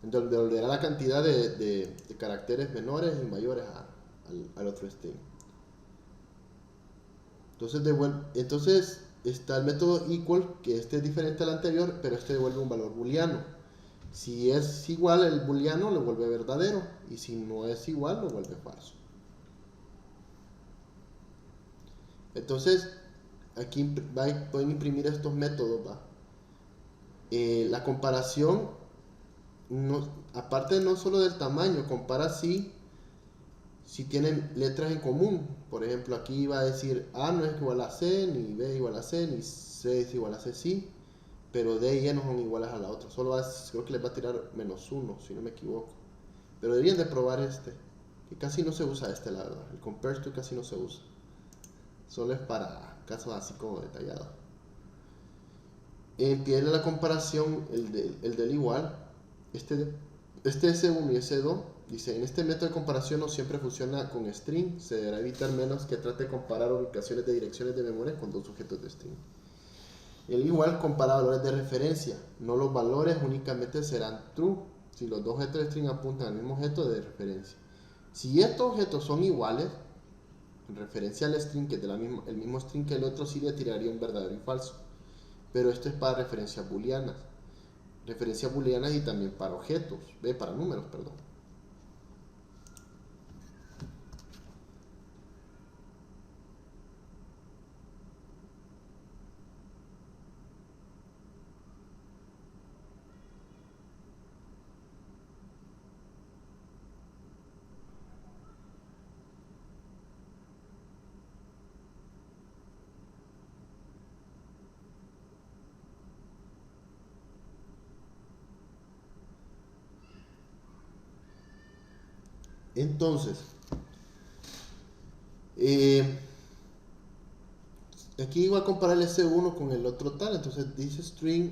Entonces devolverá la cantidad de caracteres menores y mayores al otro string. Entonces está el método equal, que este es diferente al anterior, pero este devuelve un valor booleano. Si es igual el booleano, lo vuelve verdadero. Y si no es igual, lo vuelve falso. Entonces, aquí pueden imprimir estos métodos. ¿Va? La comparación, no, aparte no solo del tamaño, compara si tienen letras en común. Por ejemplo, aquí va a decir A no es igual a C, ni B es igual a C, ni C es igual a C, sí. Pero D y E no son iguales a la otra. Creo que les va a tirar -1, si no me equivoco. Pero deberían de probar este. Que casi no se usa este, la verdad. El compare to casi no se usa. Solo es para casos así como detallados. Tiene la comparación, el del igual. Este S1 y S2 dice: en este método de comparación no siempre funciona con string. Se deberá evitar menos que trate de comparar ubicaciones de direcciones de memoria con dos sujetos de string. El igual compara valores de referencia. No los valores únicamente serán true si los dos objetos de string apuntan al mismo objeto de referencia. Si estos objetos son iguales, en referencia al string, que es el mismo string que el otro, sí le tiraría un verdadero y falso. Pero esto es para referencias booleanas. Referencias booleanas y también para objetos, para números, perdón. Entonces, aquí voy a comparar el S1 con el otro tal. Entonces dice string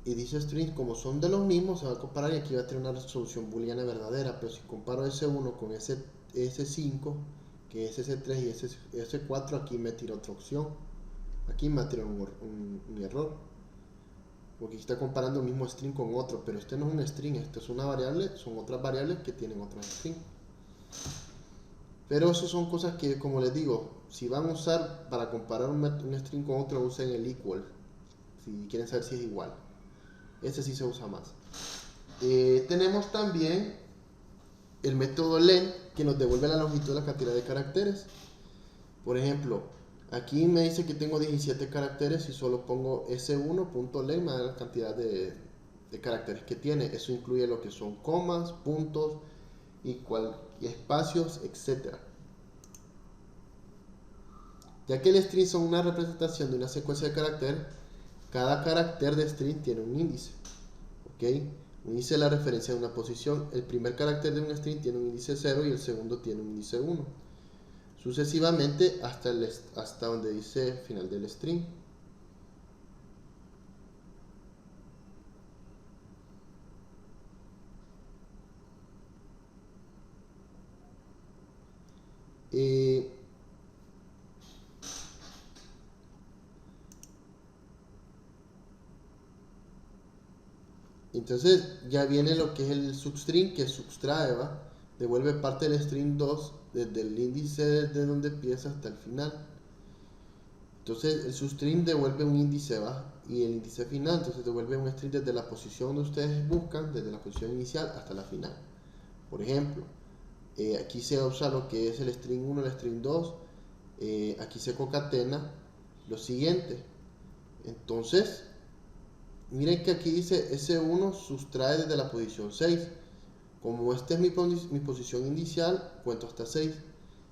y dice string, como son de los mismos, se va a comparar y aquí va a tener una resolución booleana verdadera. Pero si comparo S1 con S5, que es S3 y S4, aquí me tira otra opción. Aquí me tira un error. Porque aquí está comparando el mismo string con otro, pero este no es un string, esto es una variable, son otras variables que tienen otros strings. Pero eso son cosas que, como les digo, si van a usar para comparar un string con otro, usen el equal. Si quieren saber si es igual. Ese sí se usa más. Tenemos también el método len, que nos devuelve la longitud de la cantidad de caracteres. Por ejemplo, aquí me dice que tengo 17 caracteres y solo pongo s1.len, me da la cantidad de caracteres que tiene. Eso incluye lo que son comas, puntos y espacios, etc. Ya que el string son una representación de una secuencia de caracteres, cada carácter de string tiene un índice. ¿Ok? Un índice es la referencia de una posición. El primer carácter de un string tiene un índice 0 y el segundo tiene un índice 1. Sucesivamente hasta donde dice final del string. Entonces ya viene lo que es el substring, que sustrae, ¿va? devuelve parte del string 2 desde el índice de donde empieza hasta el final. Entonces el substring devuelve un índice y el índice final, entonces devuelve un string desde la posición donde ustedes buscan, desde la posición inicial hasta la final. Por ejemplo, aquí se usa lo que es el string 1, el string 2, aquí se concatena lo siguiente. Entonces, miren que aquí dice S1 sustrae desde la posición 6. Como esta es mi posición inicial, cuento hasta 6.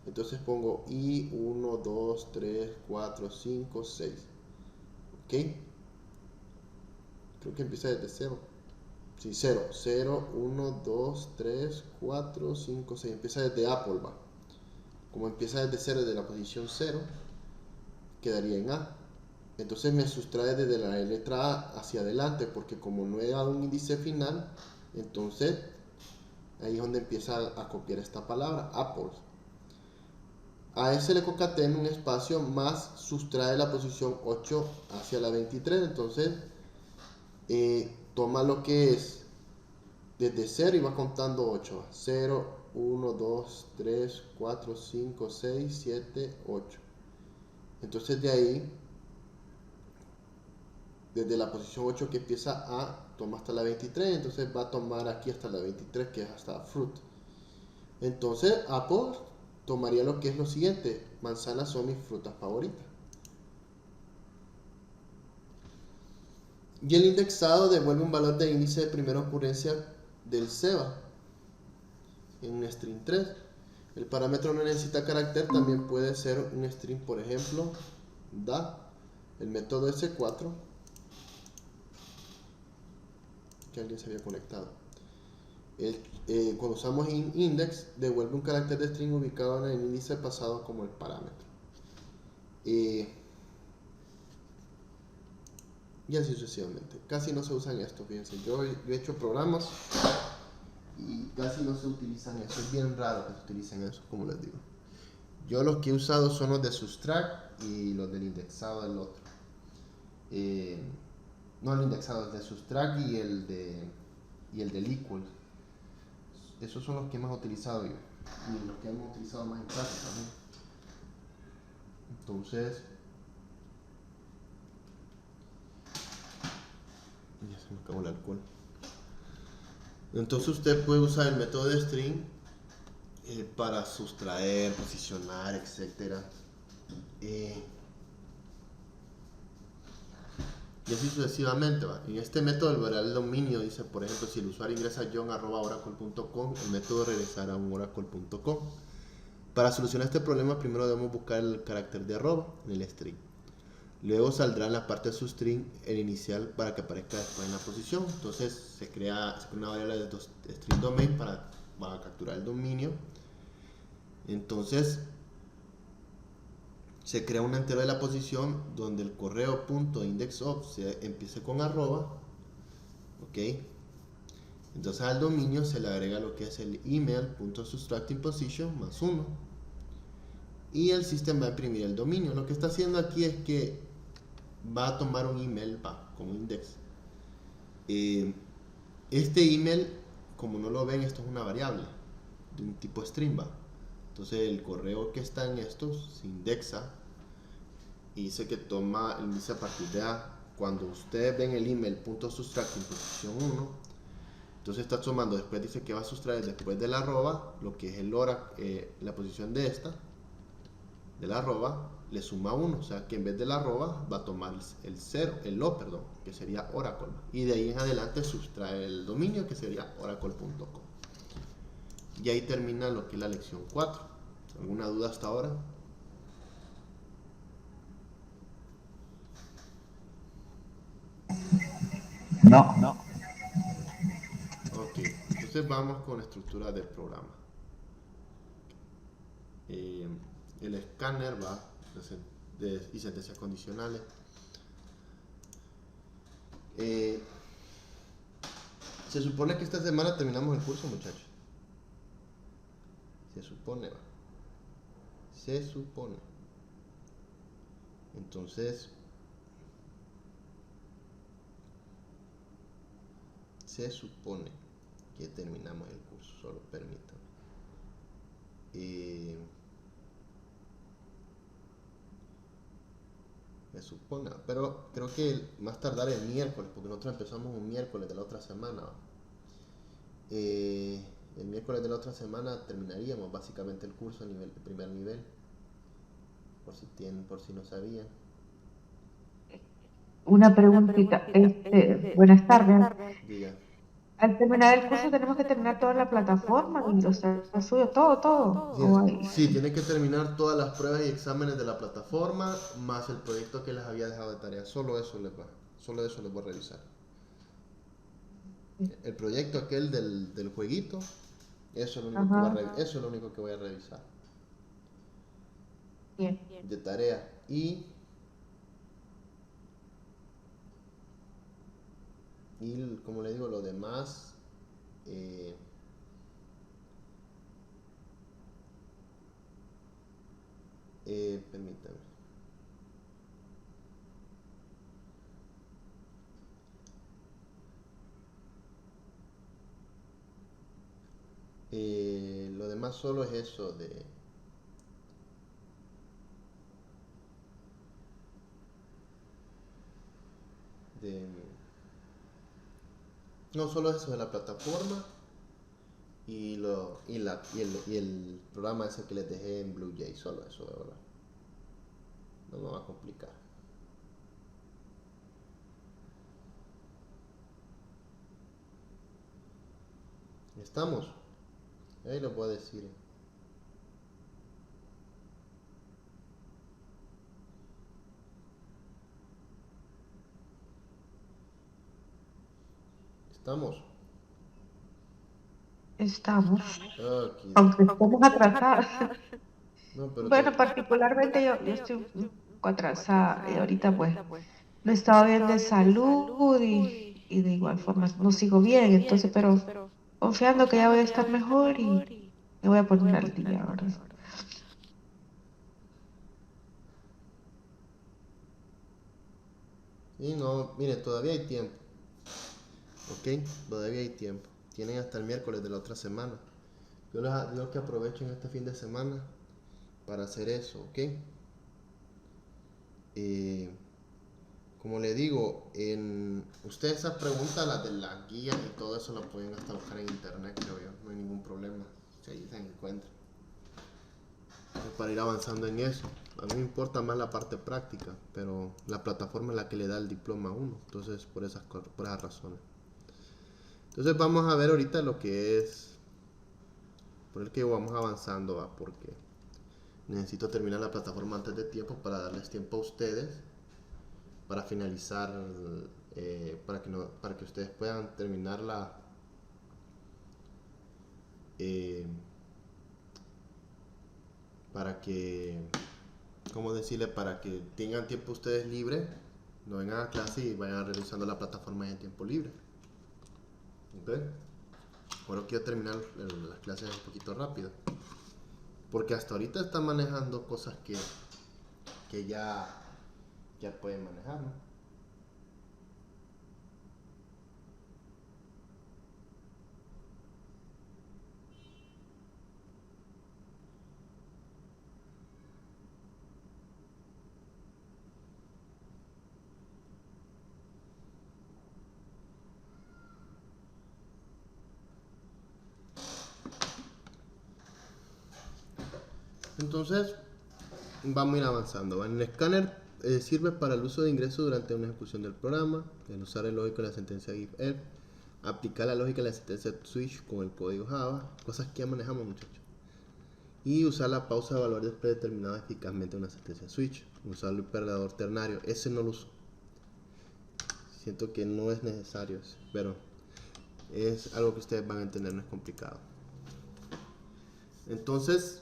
Entonces pongo I 1, 2, 3, 4, 5, 6. ¿Ok? Creo que empieza desde 0. Sí, 0. 0, 1, 2, 3, 4, 5, 6. Empieza desde Apple, va. Como empieza desde 0, desde la posición 0, quedaría en A. Entonces me sustrae desde la letra A hacia adelante, porque como no he dado un índice final, entonces ahí es donde empieza a copiar esta palabra, Apple. A ese le concatena un espacio más sustrae la posición 8 hacia la 23. Entonces toma lo que es desde 0 y va contando 8. 0, 1, 2, 3, 4, 5, 6, 7, 8. Entonces de ahí, desde la posición 8 que empieza A, toma hasta la 23. Entonces va a tomar aquí hasta la 23, que es hasta fruit. Entonces Apple tomaría lo que es lo siguiente: manzanas son mis frutas favoritas. Y el indexado devuelve un valor de índice de primera ocurrencia del SEBA en un string 3. El parámetro no necesita carácter, también puede ser un string, por ejemplo, da. El método S4, que alguien se había conectado. Cuando usamos index, devuelve un carácter de string ubicado en el índice pasado como el parámetro. Y así sucesivamente. Casi no se usan esto, fíjense. Yo he hecho programas y casi no se utilizan eso. Es bien raro que se utilicen eso, como les digo. Yo los que he usado son los de subtract y los del indexado del otro. No el indexado, el de subtract y el del equal. Esos son los que más he utilizado yo. Y los que hemos utilizado más en clase también. Entonces, ya se me acabó el alcohol. Entonces usted puede usar el método de string para sustraer, posicionar, etcétera. Y así sucesivamente. ¿Va? En este método el variable dominio dice, por ejemplo, si el usuario ingresa john@oracle.com, el método regresará a un oracle.com. Para solucionar este problema, primero debemos buscar el carácter de arroba en el string. Luego saldrá en la parte de su string el inicial para que aparezca después en la posición. Entonces se crea una variable de string domain para capturar el dominio. Entonces se crea un entero de la posición donde el correo .indexOf se empiece con arroba. Ok. Entonces al dominio se le agrega lo que es el email.subtractingPosition más 1. Y el sistema va a imprimir el dominio. Lo que está haciendo aquí es que va a tomar un email como index. Este email, como no lo ven, esto es una variable de un tipo string. Entonces el correo que está en esto se indexa y dice que toma el índice a partir de A. Cuando ustedes ven el email.subtracting posición 1, entonces está tomando, después dice que va a sustraer después del arroba lo que es el la posición de esta, del arroba, le suma 1, o sea que en vez del arroba va a tomar el 0, el O, perdón, que sería Oracle, y de ahí en adelante sustrae el dominio, que sería oracle.com. Y ahí termina lo que es la lección 4. ¿Alguna duda hasta ahora? No, no. Ok, entonces vamos con la estructura del programa. El escáner y sentencias condicionales. Se supone que esta semana terminamos el curso, muchachos. Se supone, va. Se supone. Entonces, se supone que terminamos el curso, solo permítanme. eh, me supone, pero creo que más tardar el miércoles, porque nosotros empezamos un miércoles de la otra semana. Eh, el miércoles de la otra semana terminaríamos básicamente el curso a nivel, de primer nivel, por si no sabían. Una preguntita. Buenas tardes. Diga. Al terminar el curso tenemos que terminar toda la plataforma y los suyos, todo. Sí, ¿O hay? sí, tiene que terminar todas las pruebas y exámenes de la plataforma, más el proyecto que les había dejado de tarea. Solo eso les voy a revisar. El proyecto aquel del jueguito, eso es lo único Ajá. eso es lo único que voy a revisar Bien. de tarea. Y como le digo, lo demás, eh, permítame. Lo demás solo es eso de no solo eso de la plataforma y el programa ese que les dejé en BlueJay, solo eso de verdad. No me va a complicar. ¿Estamos? Ahí lo puedo decir. ¿Estamos? Estamos. Aquí. Aunque estemos atrasados. No, pero Bueno, particularmente yo estoy un poco atrasada y ahorita pues no he estado bien de salud y de igual forma no sigo bien, entonces, pero confiando que ya voy a estar mejor y me voy a poner al día, ¿verdad? y no, mire, todavía hay tiempo. ¿Ok? Todavía hay tiempo. Tienen hasta el miércoles de la otra semana. Yo les digo que aprovechen este fin de semana para hacer eso, ¿ok? Eh, como le digo, ustedes esas preguntas, las de las guías y todo eso, lo pueden hasta buscar en internet, creo yo. No hay ningún problema. Si ahí se encuentran. Para ir avanzando en eso. A mí me importa más la parte práctica, pero la plataforma es la que le da el diploma a uno. Entonces, por esas razones. Entonces, vamos a ver ahorita lo que es. Por el que vamos avanzando, ¿va? Porque necesito terminar la plataforma antes de tiempo para darles tiempo a ustedes para finalizar, para que ustedes puedan terminarla. eh, para que, ¿cómo decirle? Para que tengan tiempo ustedes libre, no vengan a clase y vayan revisando la plataforma en tiempo libre. ¿Ok? Ahora quiero terminar las clases un poquito rápido. Porque hasta ahorita está manejando cosas que ya pueden manejar, ¿no? Entonces, vamos a ir avanzando. El escáner sirve para el uso de ingreso durante una ejecución del programa, el usar el lógico de la sentencia if-elf, aplicar la lógica de la sentencia switch con el código Java, cosas que ya manejamos, muchachos. Y usar la pausa de valores predeterminada eficazmente en una sentencia switch. Usar el operador ternario, ese no lo uso. Siento que no es necesario, pero es algo que ustedes van a entender, no es complicado. Entonces,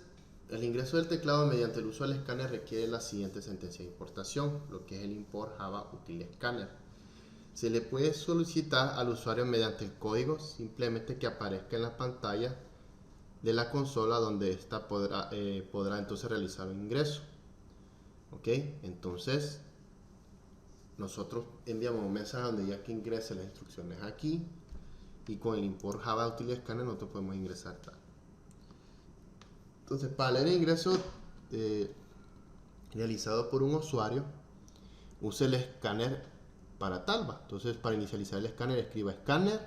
el ingreso del teclado mediante el uso del escáner requiere la siguiente sentencia de importación, lo que es el import Java util scanner. Se le puede solicitar al usuario mediante el código simplemente que aparezca en la pantalla de la consola donde ésta podrá entonces realizar un ingreso. Ok, entonces nosotros enviamos un mensaje donde ya que ingrese las instrucciones aquí y con el import Java util scanner nosotros podemos ingresar tal. Entonces, para leer el ingreso realizado por un usuario, use el escáner para tal. Entonces, para inicializar el escáner, escriba escáner,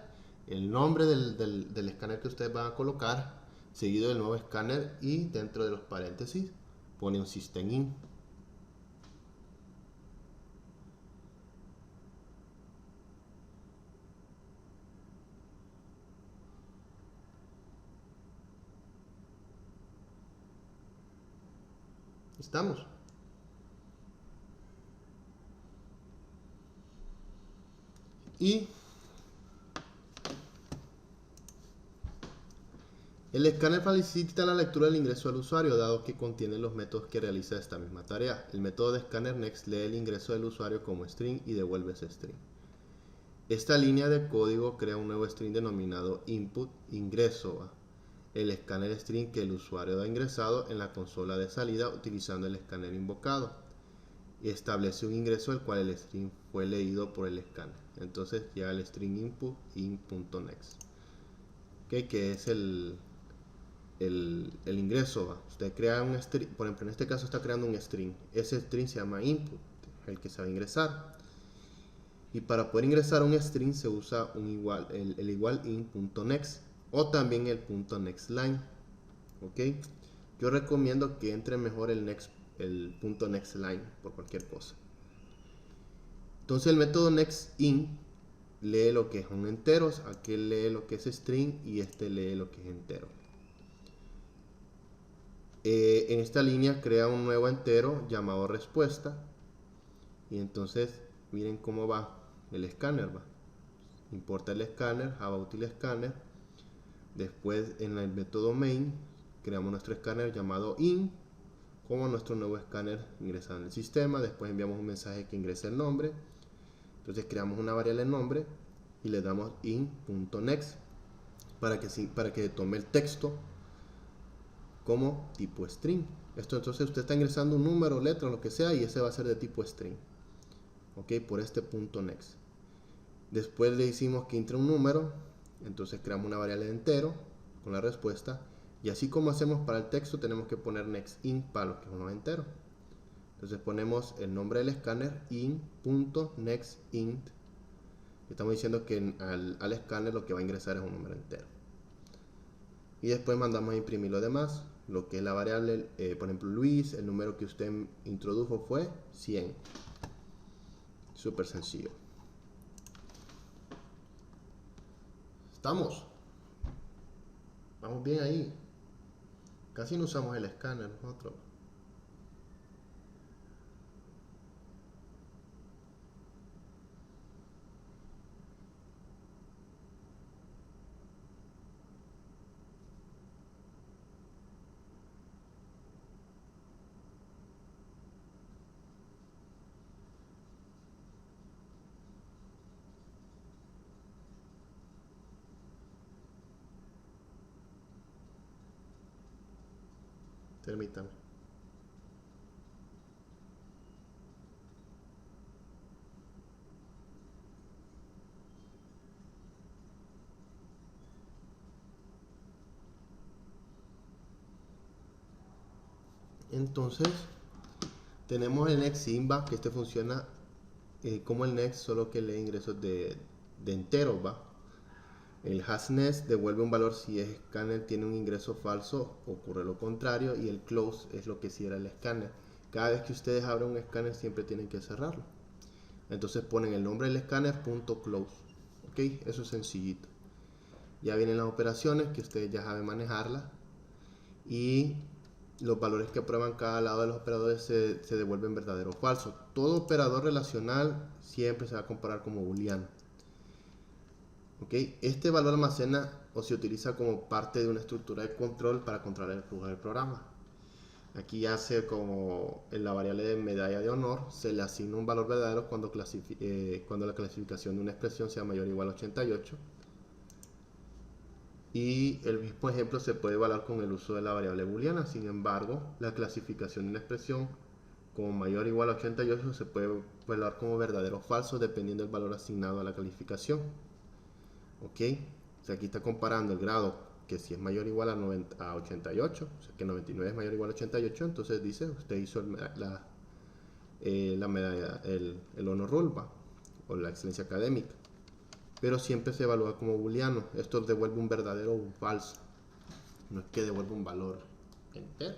el nombre del escáner que ustedes van a colocar, seguido del nuevo escáner, y dentro de los paréntesis pone un system in. Estamos. Y el escáner facilita la lectura del ingreso del usuario, dado que contiene los métodos que realiza esta misma tarea. El método de scanner next lee el ingreso del usuario como string y devuelve ese string. Esta línea de código crea un nuevo string denominado input ingreso, el escáner string que el usuario ha ingresado en la consola de salida utilizando el escáner invocado, y establece un ingreso del cual el string fue leído por el escáner. Entonces llega el string input in.next, que es el ingreso. Usted crea un string, por ejemplo, en este caso está creando un string. Ese string se llama input, el que se va a ingresar. Y para poder ingresar un string se usa el igual in.next o también el .nextLine. ¿Ok? Yo recomiendo que entre mejor el .nextLine por cualquier cosa. Entonces el método nextIn lee lo que son enteros, aquel lee lo que es string y este lee lo que es entero. En esta línea crea un nuevo entero llamado respuesta, y entonces miren cómo va el escáner. Importa el escáner, Java util escáner. Después en el método main creamos nuestro escáner llamado in como nuestro nuevo escáner ingresado en el sistema. Después enviamos un mensaje que ingrese el nombre. Entonces creamos una variable nombre y le damos in.next para que tome el texto como tipo string. Entonces usted está ingresando un número, letra, lo que sea, y ese va a ser de tipo string. Ok, por este .next. Después le decimos que entre un número, entonces creamos una variable de entero con la respuesta, y así como hacemos para el texto tenemos que poner nextInt para los que son los enteros. Entonces ponemos el nombre del escáner in.nextInt. Estamos diciendo que al escáner lo que va a ingresar es un número entero. Y después mandamos a imprimir lo demás, lo que es la variable, por ejemplo Luis, el número que usted introdujo fue 100. Súper sencillo. Estamos. Vamos bien ahí. Casi no usamos el escáner nosotros. Permítame. Entonces tenemos el next inba, que este funciona como el next, solo que lee ingresos de enteros. El hasNext devuelve un valor si el escáner tiene un ingreso falso, ocurre lo contrario, y el close es lo que cierra el escáner. Cada vez que ustedes abren un escáner siempre tienen que cerrarlo. Entonces ponen el nombre del escáner .close. Ok, eso es sencillito. Ya vienen las operaciones que ustedes ya saben manejarlas, y los valores que prueban cada lado de los operadores se devuelven verdadero o falso. Todo operador relacional siempre se va a comparar como booleano. Okay. Este valor almacena o se utiliza como parte de una estructura de control para controlar el flujo del programa. Aquí hace como en la variable de medalla de honor, se le asigna un valor verdadero cuando la clasificación de una expresión sea mayor o igual a 88. Y el mismo ejemplo se puede evaluar con el uso de la variable booleana. Sin embargo, la clasificación de una expresión como mayor o igual a 88 se puede evaluar como verdadero o falso dependiendo del valor asignado a la calificación. Ok, o sea, aquí está comparando el grado que si es mayor o igual a 88, o sea que 99 es mayor o igual a 88, entonces dice, usted hizo la medalla, el honor roll, ¿va? O la excelencia académica. Pero siempre se evalúa como booleano. Esto devuelve un verdadero o un falso. No es que devuelva un valor entero.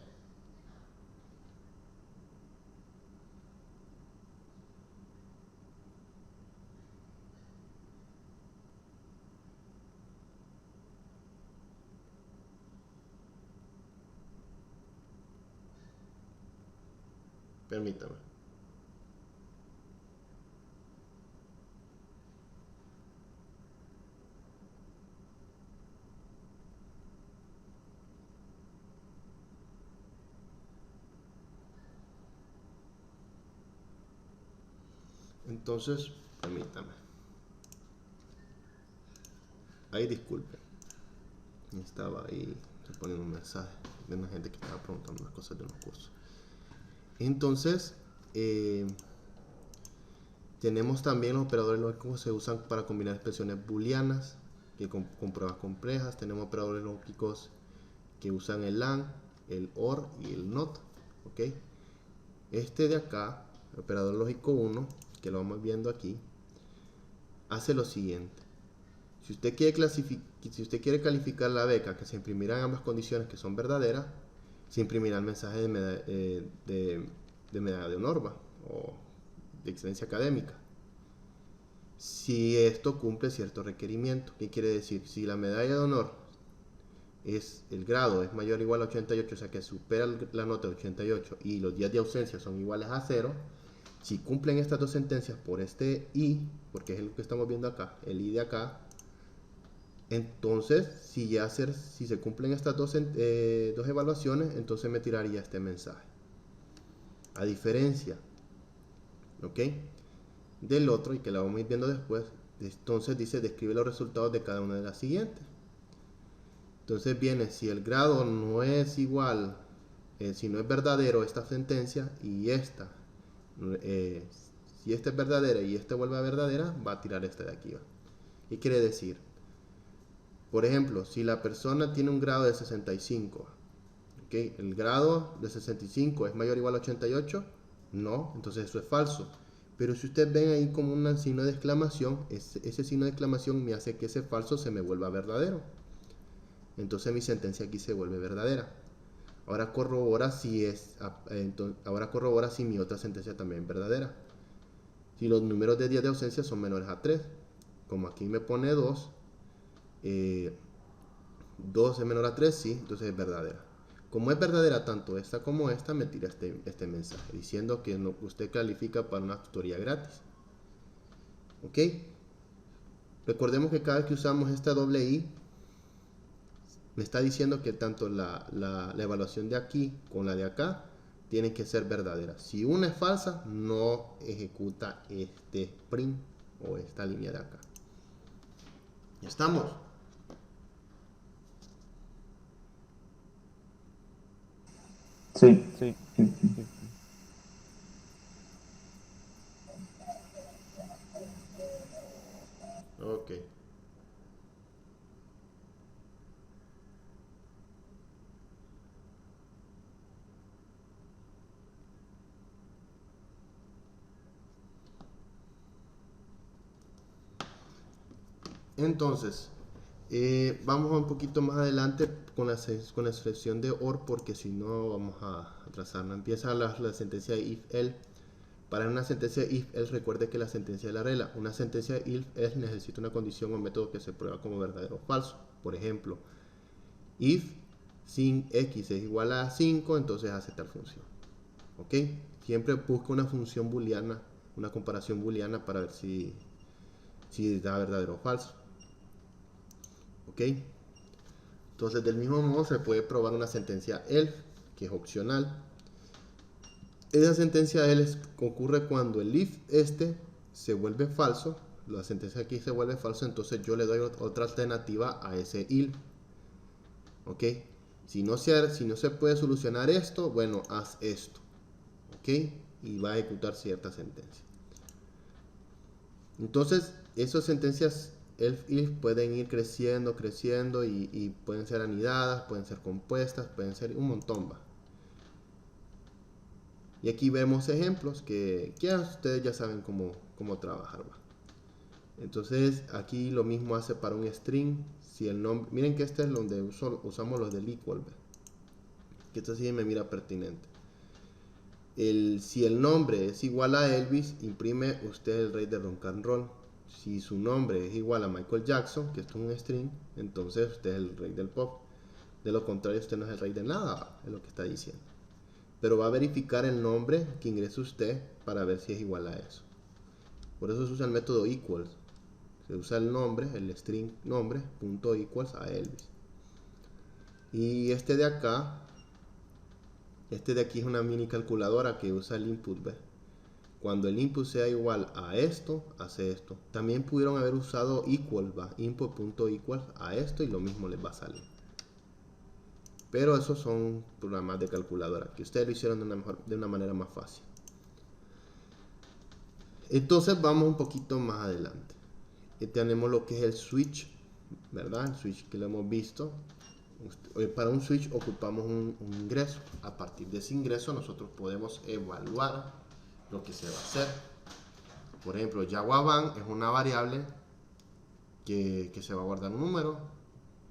Permítame. Entonces, permítame. Ahí disculpen. Estaba ahí poniendo un mensaje de una gente que estaba preguntando unas cosas de unos cursos. Entonces, tenemos también los operadores lógicos que se usan para combinar expresiones booleanas que con pruebas complejas. Tenemos operadores lógicos que usan el AND, el OR y el NOT. ¿Ok? Este de acá, el operador lógico 1, que lo vamos viendo aquí, hace lo siguiente. Si usted quiere calificar la beca que se imprimirá en ambas condiciones que son verdaderas, se imprimirá el mensaje de medalla de honor, ¿va? O de excelencia académica. Si esto cumple cierto requerimiento, ¿qué quiere decir? Si la medalla de honor el grado es mayor o igual a 88, o sea que supera la nota de 88 y los días de ausencia son iguales a 0, si cumplen estas dos sentencias por este I, porque es lo que estamos viendo acá, el I de acá, entonces si se cumplen estas dos evaluaciones, entonces me tiraría este mensaje. A diferencia, ¿ok?, del otro, y que la vamos a ir viendo después, entonces dice describe los resultados de cada una de las siguientes. Entonces viene, si el grado no es igual, si no es verdadero esta sentencia y esta, si esta es verdadera y esta vuelve a verdadera, va a tirar esta de aquí, ¿va? ¿Qué quiere decir? Por ejemplo, si la persona tiene un grado de 65, ¿okay?, el grado de 65 es mayor o igual a 88, no, entonces eso es falso. Pero si ustedes ven ahí como un signo de exclamación, ese signo de exclamación me hace que ese falso se me vuelva verdadero. Entonces mi sentencia aquí se vuelve verdadera. Ahora corrobora si mi otra sentencia también es verdadera. Si los números de días de ausencia son menores a 3, como aquí me pone 2, 2 es menor a 3, sí, entonces es verdadera. Como es verdadera tanto esta como esta, me tira este mensaje diciendo que usted califica para una tutoría gratis. ¿Ok? Recordemos que cada vez que usamos esta doble I, me está diciendo que tanto la evaluación de aquí con la de acá tienen que ser verdaderas. Si una es falsa, no ejecuta este print o esta línea de acá. ¿Ya estamos? Sí. Ok. Entonces, vamos un poquito más adelante con la excepción de OR, porque si no vamos a atrasarnos. Empieza la sentencia de if-else. Para una sentencia de if-else, recuerde que la sentencia de la regla. Una sentencia de if-else necesita una condición o método que se prueba como verdadero o falso. Por ejemplo, if sin x es igual a 5, entonces hace tal función. ¿Ok? Siempre busca una función booleana, una comparación booleana para ver si da verdadero o falso. ¿Ok? Entonces, del mismo modo se puede probar una sentencia else, que es opcional. Esa sentencia else ocurre cuando el if se vuelve falso, la sentencia aquí se vuelve falso, entonces yo le doy otra alternativa a ese if. ¿Ok? Si no se puede solucionar esto, bueno, haz esto. ¿Ok? Y va a ejecutar cierta sentencia. Entonces, esas sentencias if pueden ir creciendo, creciendo y pueden ser anidadas, pueden ser compuestas, pueden ser un montón, va. Y aquí vemos ejemplos que ustedes ya saben cómo trabajar, va. Entonces aquí lo mismo hace para un string. Si el nombre, miren que este es donde usamos los del equal, ¿ve? Que esto sí me mira pertinente. Si el nombre es igual a Elvis, imprime usted el rey de rock and roll. Si su nombre es igual a Michael Jackson, que esto es un string, entonces usted es el rey del pop. De lo contrario, usted no es el rey de nada, es lo que está diciendo. Pero va a verificar el nombre que ingrese usted para ver si es igual a eso. Por eso se usa el método equals. Se usa el nombre, el string nombre, punto equals a Elvis. Y este de acá, este de aquí es una mini calculadora que usa el input, ¿ves? Cuando el input sea igual a esto, hace esto. También pudieron haber usado equal, ¿va? Input.equal a esto y lo mismo les va a salir. Pero esos son programas de calculadora que ustedes lo hicieron de una manera más fácil. Entonces vamos un poquito más adelante. Tenemos lo que es el switch, ¿verdad? El switch que lo hemos visto. Para un switch ocupamos un ingreso. A partir de ese ingreso nosotros podemos evaluar lo que se va a hacer. Por ejemplo, JavaBan es una variable que se va a guardar un número.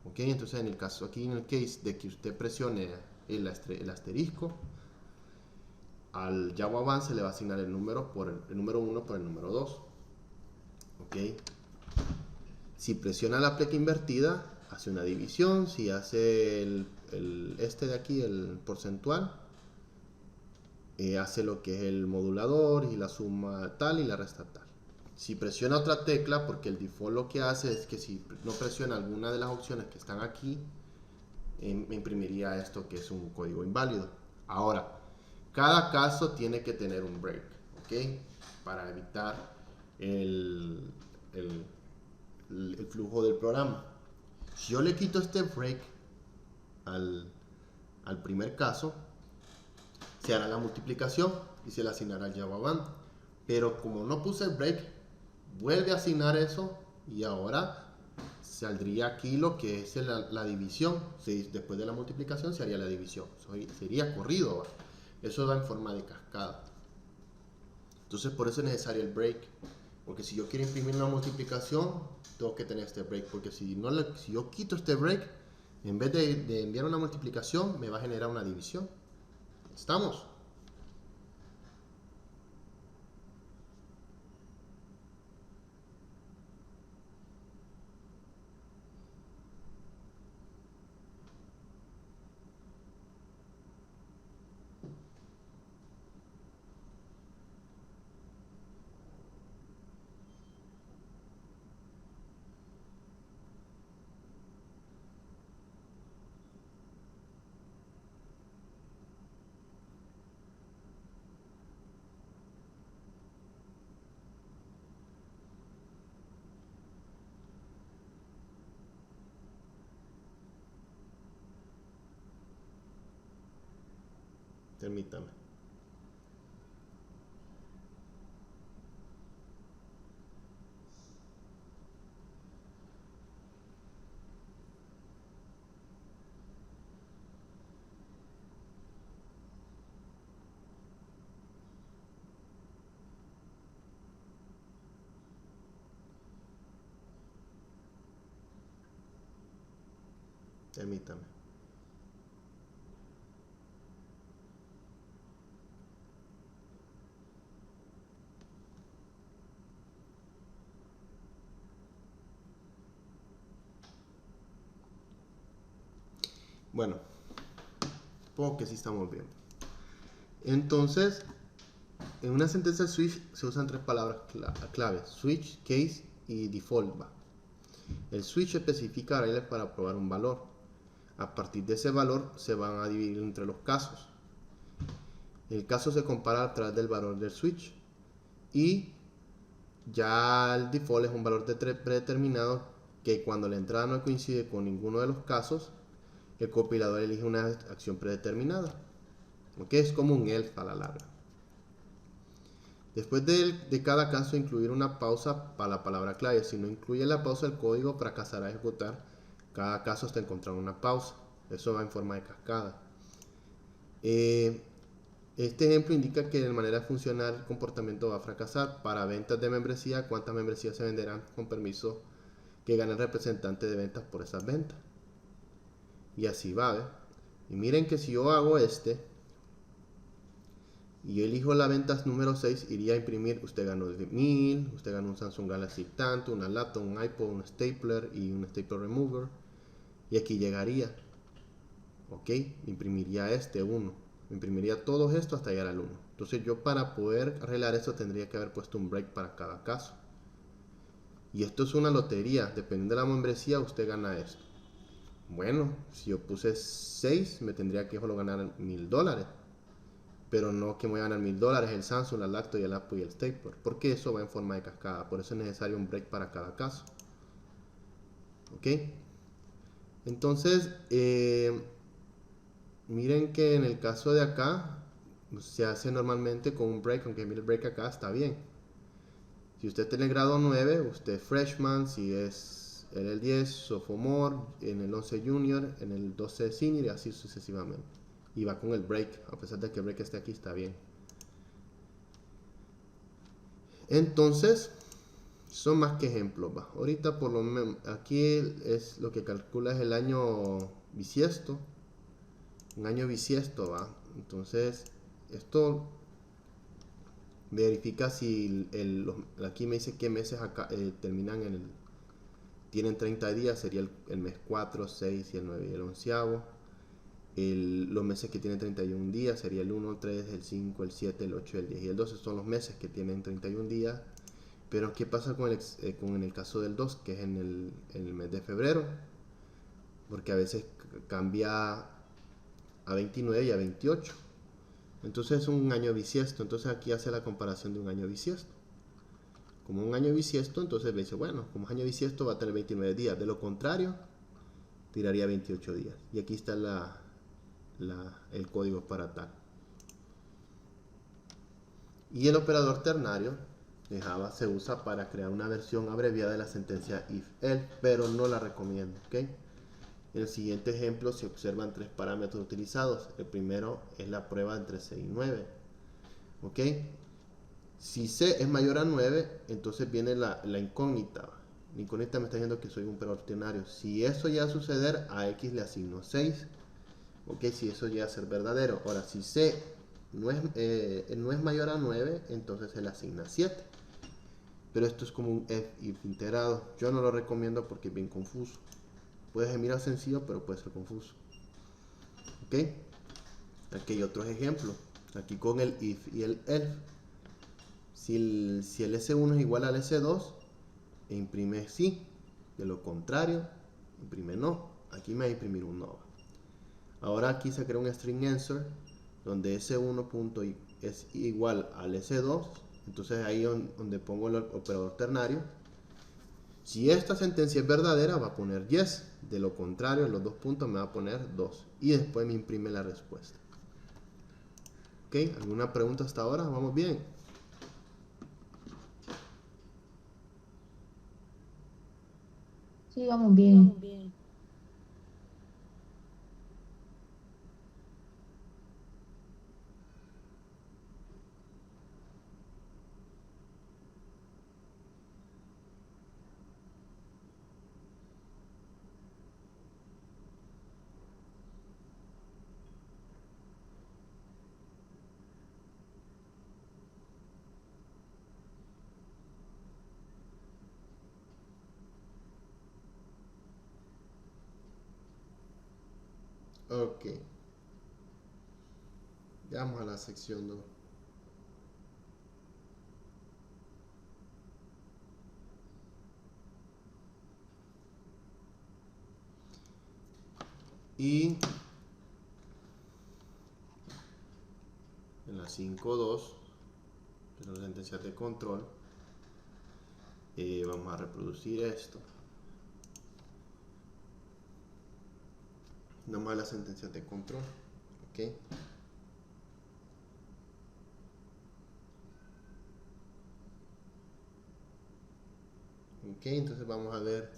Ok, entonces en el caso aquí, en el case de que usted presione el asterisco, al JavaBan se le va a asignar el número 1 por el número 2. Ok. Si presiona la pleca invertida, hace una división. Si hace este de aquí, el porcentual, hace lo que es el modulador y la suma tal y la resta tal. Si presiona otra tecla, porque el default lo que hace es que si no presiona alguna de las opciones que están aquí, me imprimiría esto que es un código inválido. Ahora, cada caso tiene que tener un break, ¿ok? Para evitar el flujo del programa. Si yo le quito este break al primer caso, se hará la multiplicación y se le asignará el JavaBan. Pero como no puse el break, vuelve a asignar eso y ahora saldría aquí lo que es la división. Después de la multiplicación se haría la división. Sería corrido, ¿va? Eso va en forma de cascada. Entonces por eso es necesario el break. Porque si yo quiero imprimir una multiplicación, tengo que tener este break. Porque si yo quito este break, en vez de enviar una multiplicación, me va a generar una división. ¿Estamos? Permítame. Permítame. Bueno, supongo que sí estamos bien. Entonces, en una sentencia switch se usan tres palabras claves: switch, case y default. El switch especifica variables para probar un valor. A partir de ese valor se van a dividir entre los casos. El caso se compara a través del valor del switch. Y ya el default es un valor predeterminado que cuando la entrada no coincide con ninguno de los casos, el compilador elige una acción predeterminada. ¿Ok? Es como un else a la larga. Después de cada caso incluir una pausa para la palabra clave. Si no incluye la pausa, el código fracasará a ejecutar cada caso hasta encontrar una pausa. Eso va en forma de cascada. Este ejemplo indica que de manera funcional el comportamiento va a fracasar. Para ventas de membresía, ¿cuántas membresías se venderán con permiso que gane el representante de ventas por esas ventas? Y así va, ¿ve? Y miren que si yo hago y yo elijo la venta número 6, iría a imprimir, usted ganó 1000, usted ganó un Samsung Galaxy tanto, una laptop, un iPod, un stapler y un stapler remover. Y aquí llegaría, ok, imprimiría uno, imprimiría todo esto hasta llegar al 1. Entonces yo para poder arreglar esto tendría que haber puesto un break para cada caso. Y esto es una lotería, dependiendo de la membresía usted gana esto. Bueno, si yo puse 6, me tendría que solo ganar $1000. Pero no que me voy a ganar $1000 el Samsung, la Lacto y el Apple y el Stapler, porque eso va en forma de cascada. Por eso es necesario un break para cada caso. Ok, entonces miren que en el caso de acá se hace normalmente con un break, aunque el break acá está bien. Si usted tiene el grado 9, usted es freshman, si es en el 10 sophomore, en el 11 junior, en el 12 senior y así sucesivamente. Y va con el break, a pesar de que el break esté aquí, está bien. Entonces, son más que ejemplos, va. Ahorita por lo menos, aquí es lo que calcula es el año bisiesto. Un año bisiesto, va. Entonces, esto verifica si aquí me dice qué meses acá, terminan tienen 30 días, sería el mes 4, 6 y el 9 y el 11º. Los meses que tienen 31 días sería el 1, el 3, el 5, el 7, el 8, el 10 y el 12 son los meses que tienen 31 días. Pero ¿qué pasa con en el caso del 2, que es en el mes de febrero? Porque a veces cambia a 29 y a 28. Entonces es un año bisiesto. Entonces aquí hace la comparación de un año bisiesto. Como un año bisiesto, entonces dice, bueno, como es año bisiesto va a tener 29 días. De lo contrario, tiraría 28 días. Y aquí está el código para tal. Y el operador ternario de Java se usa para crear una versión abreviada de la sentencia if-else, pero no la recomiendo, ¿ok? En el siguiente ejemplo se observan 3 parámetros utilizados. El primero es la prueba entre 6 y 9, ¿ok? Si C es mayor a 9, entonces viene la incógnita. La incógnita me está diciendo que soy un operador ternario. Si eso llega a suceder, a X le asigno 6, ¿ok? Si eso llega a ser verdadero. Ahora, si C no es mayor a 9, entonces se le asigna 7. Pero esto es como un if integrado. Yo no lo recomiendo porque es bien confuso. Puede ser mirar sencillo, pero puede ser confuso. ¿Ok? Aquí hay otros ejemplos. Aquí con el if y el else. Si el S1 es igual al S2, imprime sí. De lo contrario, imprime no. Aquí me va a imprimir un no. Ahora aquí se crea un string answer donde S1 es igual al S2. Entonces ahí donde pongo el operador ternario. Si esta sentencia es verdadera va a poner yes. De lo contrario, los 2 puntos me va a poner 2. Y después me imprime la respuesta. ¿Ok? ¿Alguna pregunta hasta ahora? ¿Vamos bien? Sí, vamos bien. Ok. Ya vamos a la sección 2. Y en la 5.2, que son las sentencias de control, vamos a reproducir esto. Nomás las sentencias de control. Ok. Ok, entonces vamos a ver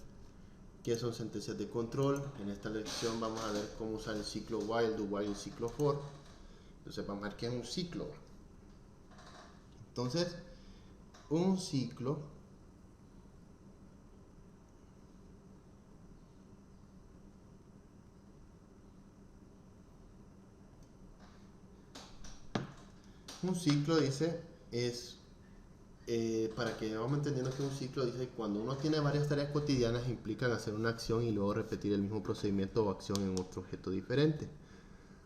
qué son sentencias de control. En esta lección vamos a ver cómo usar el ciclo while, do while y el ciclo for. Entonces vamos a ver qué es un ciclo. Entonces, un ciclo dice es para que vamos entendiendo que un ciclo dice cuando uno tiene varias tareas cotidianas implican hacer una acción y luego repetir el mismo procedimiento o acción en otro objeto diferente.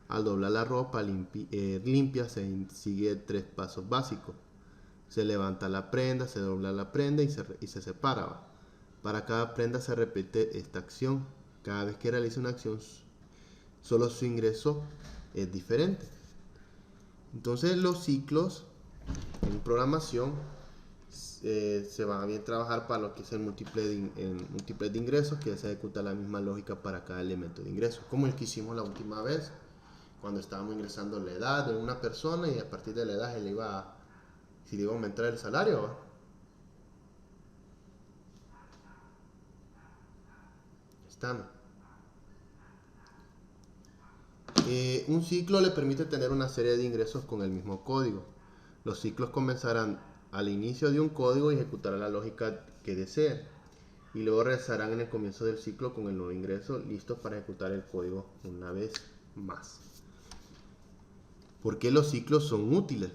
Al doblar la ropa limpia se sigue 3 pasos básicos. Se levanta la prenda, se dobla la prenda y se separa. ¿Va? Para cada prenda se repite esta acción. Cada vez que realiza una acción, solo su ingreso es diferente. Entonces los ciclos en programación se van a bien trabajar para lo que es el múltiple de ingresos, que se ejecuta la misma lógica para cada elemento de ingreso, como el que hicimos la última vez, cuando estábamos ingresando la edad de una persona y a partir de la edad si le iba a aumentar el salario. ¿Va? Están. Un ciclo le permite tener una serie de ingresos con el mismo código. Los ciclos comenzarán al inicio de un código y ejecutarán la lógica que deseen. Y luego regresarán en el comienzo del ciclo con el nuevo ingreso, listos para ejecutar el código una vez más. ¿Por qué los ciclos son útiles?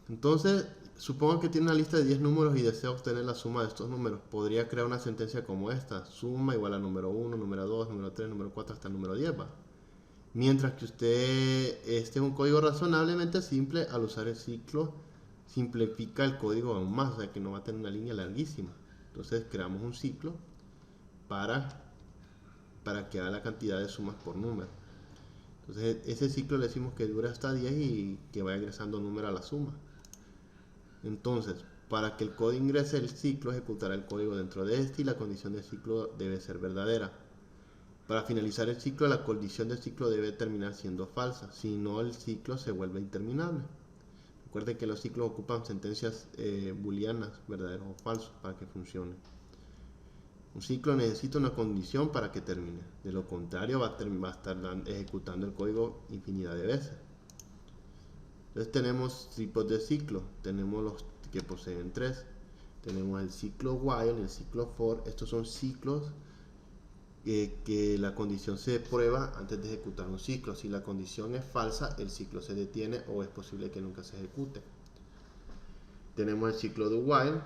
Entonces, supongo que tiene una lista de 10 números y desea obtener la suma de estos números. Podría crear una sentencia como esta: suma igual a número 1, número 2, número 3, número 4 hasta el número 10. ¿Va? Mientras que este es un código razonablemente simple, al usar el ciclo simplifica el código aún más, o sea que no va a tener una línea larguísima. Entonces creamos un ciclo para que haga la cantidad de sumas por número. Entonces ese ciclo le decimos que dura hasta 10 y que vaya ingresando número a la suma. Entonces, para que el código ingrese el ciclo, ejecutará el código dentro de este y la condición del ciclo debe ser verdadera. Para finalizar el ciclo, la condición del ciclo debe terminar siendo falsa, si no el ciclo se vuelve interminable. Recuerden que los ciclos ocupan sentencias booleanas, verdaderos o falsos, para que funcione. Un ciclo necesita una condición para que termine, de lo contrario va a estar ejecutando el código infinidad de veces. Entonces tenemos tipos de ciclo, tenemos los que poseen 3, tenemos el ciclo while y el ciclo for. Estos son ciclos que la condición se prueba antes de ejecutar un ciclo. Si la condición es falsa, el ciclo se detiene o es posible que nunca se ejecute. Tenemos el ciclo do while,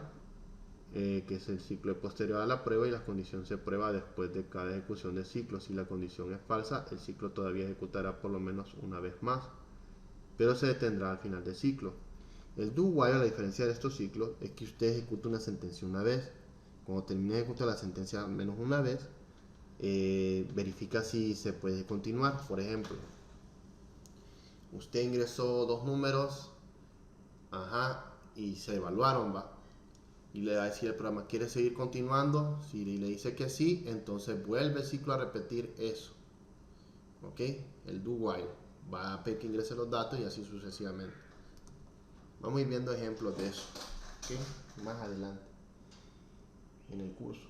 que es el ciclo posterior a la prueba, y la condición se prueba después de cada ejecución del ciclo. Si la condición es falsa, el ciclo todavía ejecutará por lo menos una vez más, pero se detendrá al final del ciclo. El do while, la diferencia de estos ciclos, es que usted ejecuta una sentencia una vez. Cuando termine de ejecutar la sentencia menos una vez, verifica si se puede continuar. Por ejemplo, usted ingresó 2 números y se evaluaron, ¿va? Y le va a decir el programa: ¿quiere seguir continuando? Si le dice que sí, entonces vuelve el ciclo a repetir eso. Ok, el do while va a pedir que ingrese los datos y así sucesivamente. Vamos a ir viendo ejemplos de eso, ok, más adelante en el curso.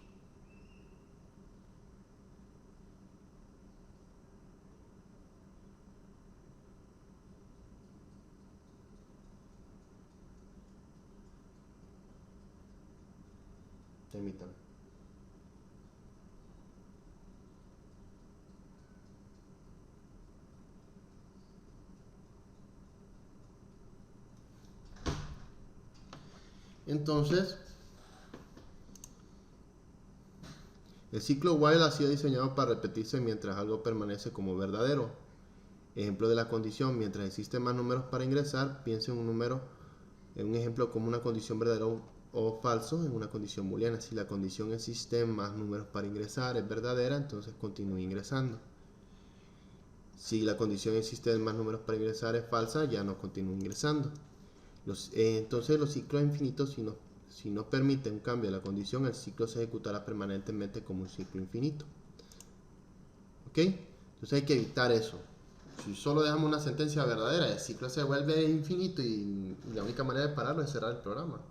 Permítanme. Entonces, el ciclo while ha sido diseñado para repetirse mientras algo permanece como verdadero. Ejemplo de la condición: mientras existen más números para ingresar, piense en un ejemplo como una condición verdadero o falso en una condición booleana. Si la condición existen más números para ingresar es verdadera, entonces continúe ingresando. Si la condición existe más números para ingresar es falsa, ya no continúe ingresando. Entonces los ciclos infinitos, si no permiten un cambio de la condición, el ciclo se ejecutará permanentemente como un ciclo infinito. ¿Ok? Entonces hay que evitar eso. Si solo dejamos una sentencia verdadera, el ciclo se vuelve infinito y la única manera de pararlo es cerrar el programa.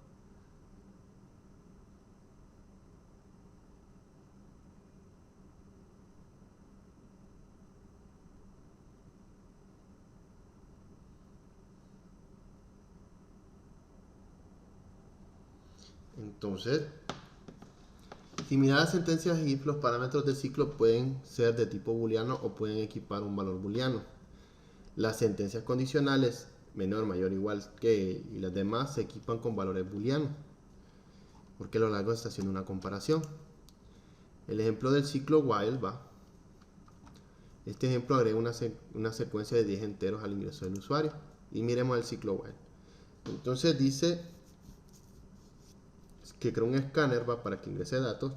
Entonces, similar a las sentencias if, los parámetros del ciclo pueden ser de tipo booleano o pueden equipar un valor booleano. Las sentencias condicionales, menor, mayor, igual que y las demás, se equipan con valores booleanos, porque a lo largo está haciendo una comparación. El ejemplo del ciclo while va. Este ejemplo agrega una secuencia de 10 enteros al ingreso del usuario. Y miremos el ciclo while. Entonces dice que crea un escáner va para que ingrese datos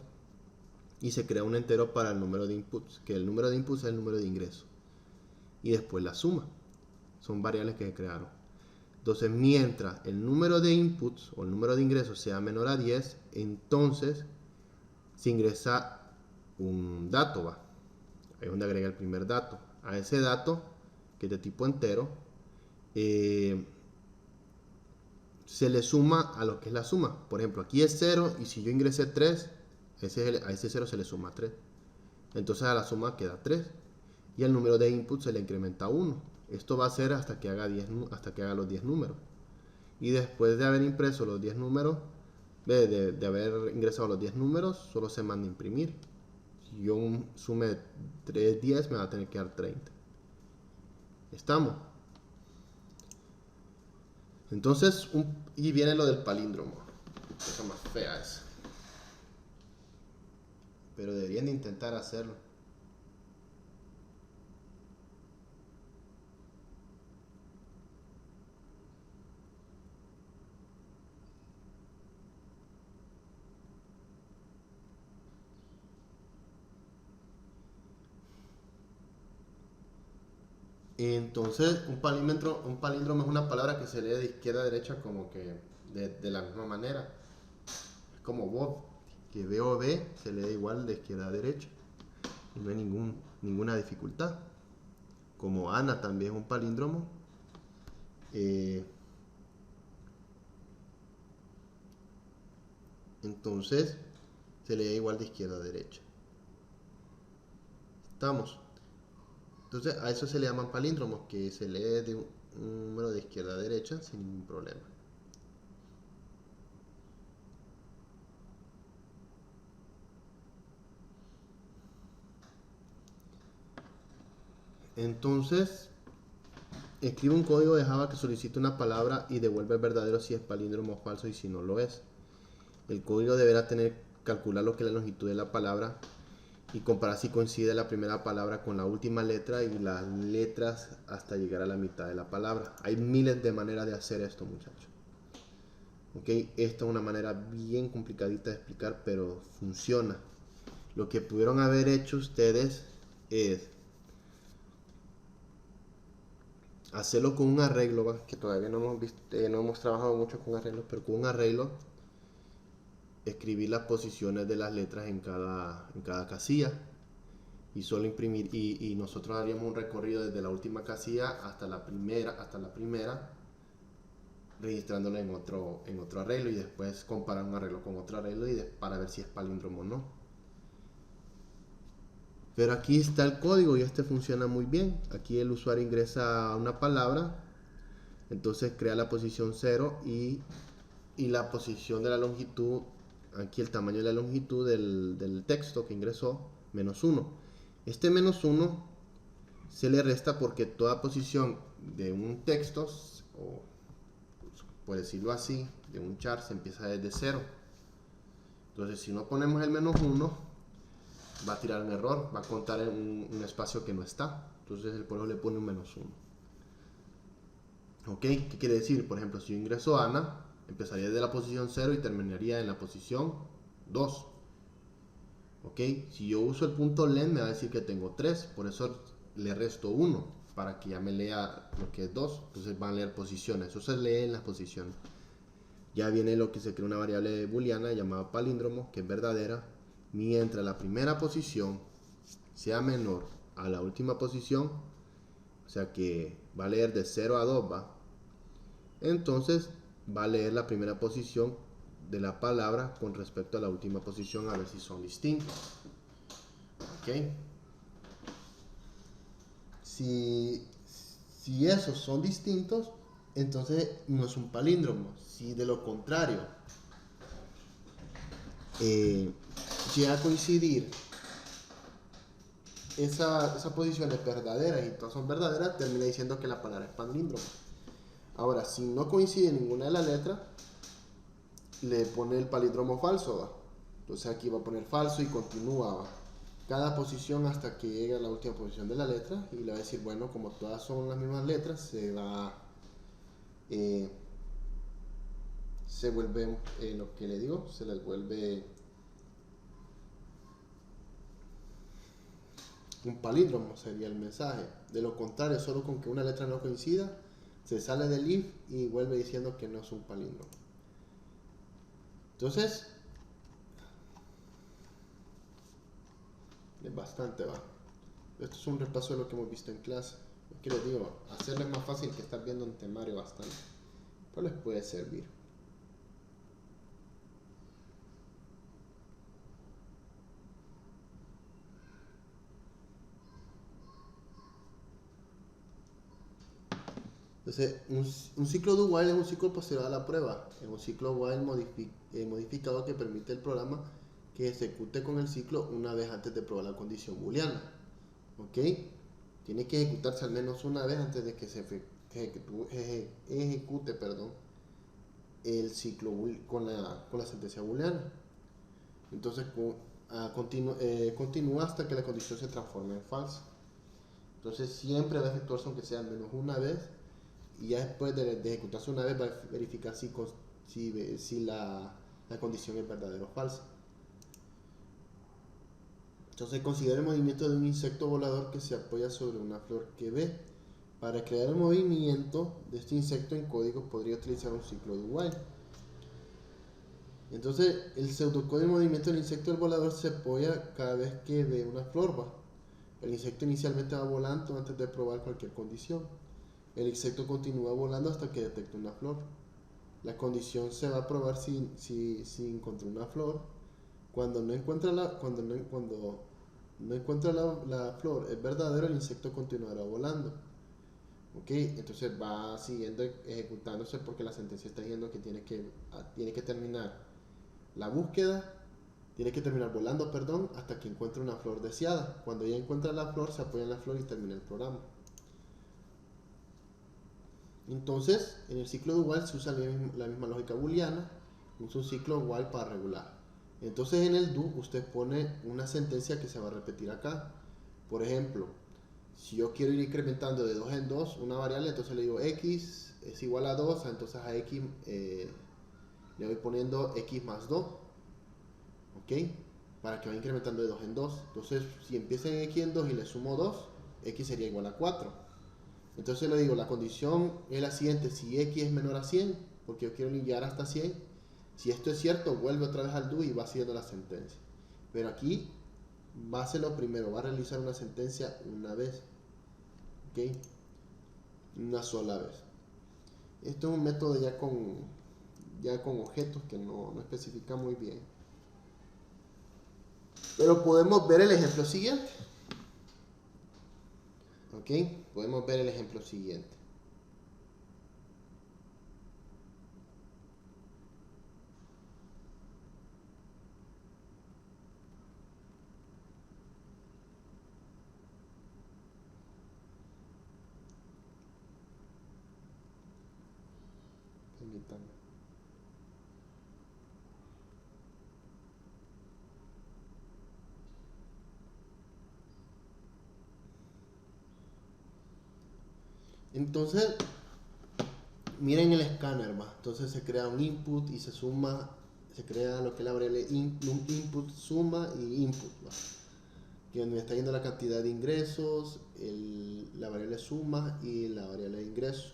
y se crea un entero para el número de inputs, que el número de inputs es el número de ingreso. Y después la suma. Son variables que se crearon. Entonces, mientras el número de inputs o el número de ingresos sea menor a 10, entonces se ingresa un dato, va. Ahí es donde agrega el primer dato. A ese dato, que es de tipo entero, se le suma a lo que es la suma. Por ejemplo, aquí es 0 y si yo ingresé 3, a ese 0 se le suma 3. Entonces a la suma queda 3. Y el número de inputs se le incrementa 1. Esto va a ser hasta que haga los 10 números. Y después de haber impreso los 10 números, de haber ingresado los 10 números, solo se manda a imprimir. Si yo sume 3 10, me va a tener que dar 30. ¿Estamos? Entonces, y viene lo del palíndromo. Cosa más fea esa. Pero deberían de intentar hacerlo. Entonces, un palíndromo es una palabra que se lee de izquierda a derecha como que de la misma manera. Es como Bob, que B o B se lee igual de izquierda a derecha. Y no hay ninguna dificultad. Como Ana también es un palíndromo. Entonces, se lee igual de izquierda a derecha. ¿Estamos? Entonces a eso se le llaman palíndromos, que se lee de un número de izquierda a derecha sin ningún problema. Entonces, escribe un código de Java que solicita una palabra y devuelve el verdadero si es palíndromo o falso y si no lo es. El código deberá calcular lo que es la longitud de la palabra y comparar si coincide la primera palabra con la última letra y las letras hasta llegar a la mitad de la palabra. Hay miles de maneras de hacer esto, muchachos. Okay, esta es una manera bien complicadita de explicar, pero funciona. Lo que pudieron haber hecho ustedes es hacerlo con un arreglo, que todavía no hemos trabajado mucho con arreglos, pero con un arreglo escribir las posiciones de las letras en cada casilla y solo imprimir y nosotros haríamos un recorrido desde la última casilla hasta la primera registrándola en otro arreglo y después comparar un arreglo con otro arreglo para ver si es palíndromo o no. Pero aquí está el código y este funciona muy bien. Aquí el usuario ingresa una palabra, entonces crea la posición 0 y la posición de la longitud, aquí el tamaño de la longitud del texto que ingresó, -1. Este -1 se le resta porque toda posición de un texto, o por decirlo así, de un char se empieza desde 0. Entonces si no ponemos el -1, va a tirar un error, va a contar en un espacio que no está. Entonces el pueblo le pone un -1. ¿Ok? ¿Qué quiere decir? Por ejemplo, si yo ingreso a Ana, empezaría desde la posición 0 y terminaría en la posición 2. ¿Ok? Si yo uso el punto len, me va a decir que tengo 3, por eso le resto 1, para que ya me lea lo que es 2. Entonces van a leer posiciones, eso se lee en las posiciones. Ya viene lo que se crea una variable booleana llamada palíndromo, que es verdadera, mientras la primera posición sea menor a la última posición, o sea que va a leer de 0 a 2, ¿va? Entonces va a leer la primera posición de la palabra con respecto a la última posición a ver si son distintos. ¿Ok? Si esos son distintos, entonces no es un palíndromo. Si de lo contrario eh, llega a coincidir esas posiciones verdaderas y todas son verdaderas, termina diciendo que la palabra es palíndromo. Ahora, si no coincide ninguna de las letras, le pone el palíndromo falso, ¿va? Entonces aquí va a poner falso y continúa, ¿va? Cada posición hasta que llegue a la última posición de la letra y le va a decir, bueno, como todas son las mismas letras, se vuelve, lo que le digo, se les vuelve un palíndromo, sería el mensaje. De lo contrario, solo con que una letra no coincida, se sale del if y vuelve diciendo que no es un palíndromo. Entonces, es bastante, va. Esto es un repaso de lo que hemos visto en clase. Es que les digo, hacerlo es más fácil que estar viendo un temario bastante. Pero les puede servir. Entonces, un ciclo do while es un ciclo posterior a la prueba. Es un ciclo while modificado que permite al programa que ejecute con el ciclo una vez antes de probar la condición booleana. ¿Ok? Tiene que ejecutarse al menos una vez antes de que se ejecute, el ciclo con la sentencia booleana. Entonces, continúa hasta que la condición se transforme en falsa. Entonces, siempre va a efectuarse aunque sea al menos una vez. Y ya después de ejecutarse una vez va a verificar si la condición es verdadera o falsa. Entonces considera el movimiento de un insecto volador que se apoya sobre una flor que ve. Para crear el movimiento de este insecto en código podría utilizar un ciclo do while. Entonces el pseudocódigo de movimiento del insecto volador se apoya cada vez que ve una flor. El insecto inicialmente va volando antes de probar cualquier condición. El insecto continúa volando hasta que detecta una flor. La condición se va a probar si encontró una flor. Cuando no encuentra la flor es verdadero, el insecto continuará volando. Ok, entonces va siguiendo ejecutándose porque la sentencia está diciendo que tiene que terminar la búsqueda, tiene que terminar volando, hasta que encuentre una flor deseada. Cuando ya encuentra la flor, se apoya en la flor y termina el programa. Entonces, en el ciclo de while se usa la misma lógica booleana, usa un ciclo while para regular. Entonces en el do usted pone una sentencia que se va a repetir acá. Por ejemplo, si yo quiero ir incrementando de 2 en 2 una variable, entonces le digo x es igual a 2, entonces a x le voy poniendo x más 2, ¿ok? Para que vaya incrementando de 2 en 2. Entonces si empieza en x en 2 y le sumo 2, x sería igual a 4. Entonces le digo, la condición es la siguiente: si x es menor a 100, porque yo quiero llegar hasta 100, si esto es cierto, vuelve otra vez al do y va haciendo la sentencia. Pero aquí va a hacerlo primero, va a realizar una sentencia una vez, ¿ok? Una sola vez. Esto es un método ya con objetos que no especifica muy bien. Pero podemos ver el ejemplo siguiente. ¿Ok? Podemos ver el ejemplo siguiente. Permítanme. Entonces, miren el escáner, ¿va? Entonces se crea un input y se suma, se crea lo que es la variable un input, suma y input, ¿va? Que me está yendo la cantidad de ingresos, la variable suma y la variable de ingreso.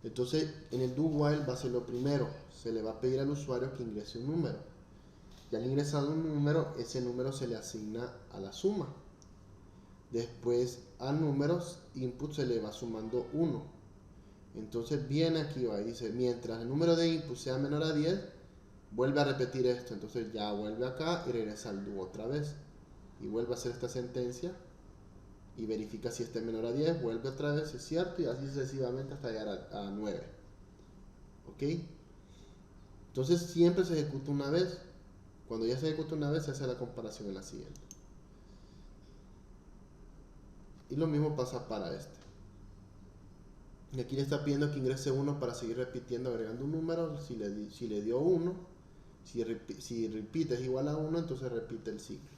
Entonces en el do while va a ser lo primero, se le va a pedir al usuario que ingrese un número. Ya al ingresar un número, ese número se le asigna a la suma. Después a números input se le va sumando 1. Entonces viene aquí, va y dice, mientras el número de input sea menor a 10, vuelve a repetir esto. Entonces ya vuelve acá y regresa al do otra vez. Y vuelve a hacer esta sentencia y verifica si está menor a 10, vuelve otra vez, es cierto, y así sucesivamente hasta llegar a 9. ¿Ok? Entonces siempre se ejecuta una vez. Cuando ya se ejecuta una vez, se hace la comparación en la siguiente. Y lo mismo pasa para este. Y aquí le está pidiendo que ingrese 1 para seguir repitiendo, agregando un número. Si le dio 1, si repite es igual a 1, entonces repite el ciclo.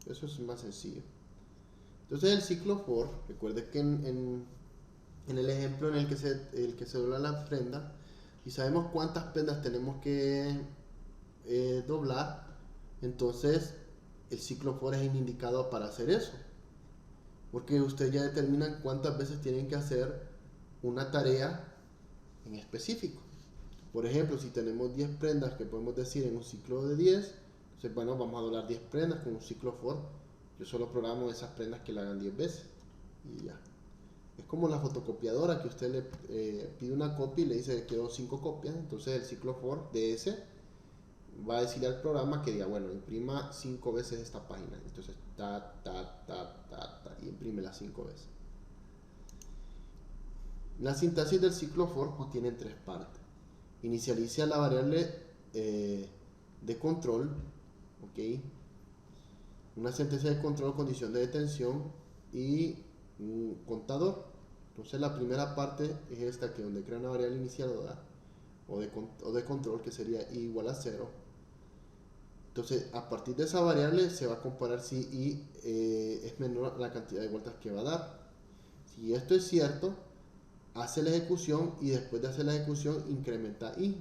Eso es más sencillo. Entonces el ciclo for, recuerde que en el ejemplo en el que se dobla la prenda, y sabemos cuántas prendas tenemos que doblar, entonces el ciclo for es un indicador para hacer eso. Porque usted ya determina cuántas veces tienen que hacer una tarea en específico. Por ejemplo, si tenemos 10 prendas que podemos decir en un ciclo de 10, entonces bueno, vamos a doblar 10 prendas con un ciclo for. Yo solo programo esas prendas que la hagan 10 veces y ya. Es como la fotocopiadora que usted le pide una copia y le dice que quiero 5 copias, entonces el ciclo for de ese va a decirle al programa que diga, bueno, imprima 5 veces esta página. Entonces, y imprime las 5 veces. La sintaxis del ciclo for contiene 3 partes. Inicializa la variable de control, ¿ok? Una sentencia de control, condición de detención y un contador. Entonces la primera parte es esta, que donde crea una variable iniciadora o de control, que sería i igual a 0. Entonces a partir de esa variable se va a comparar si i es menor a la cantidad de vueltas que va a dar. Si esto es cierto, hace la ejecución y después de hacer la ejecución incrementa i.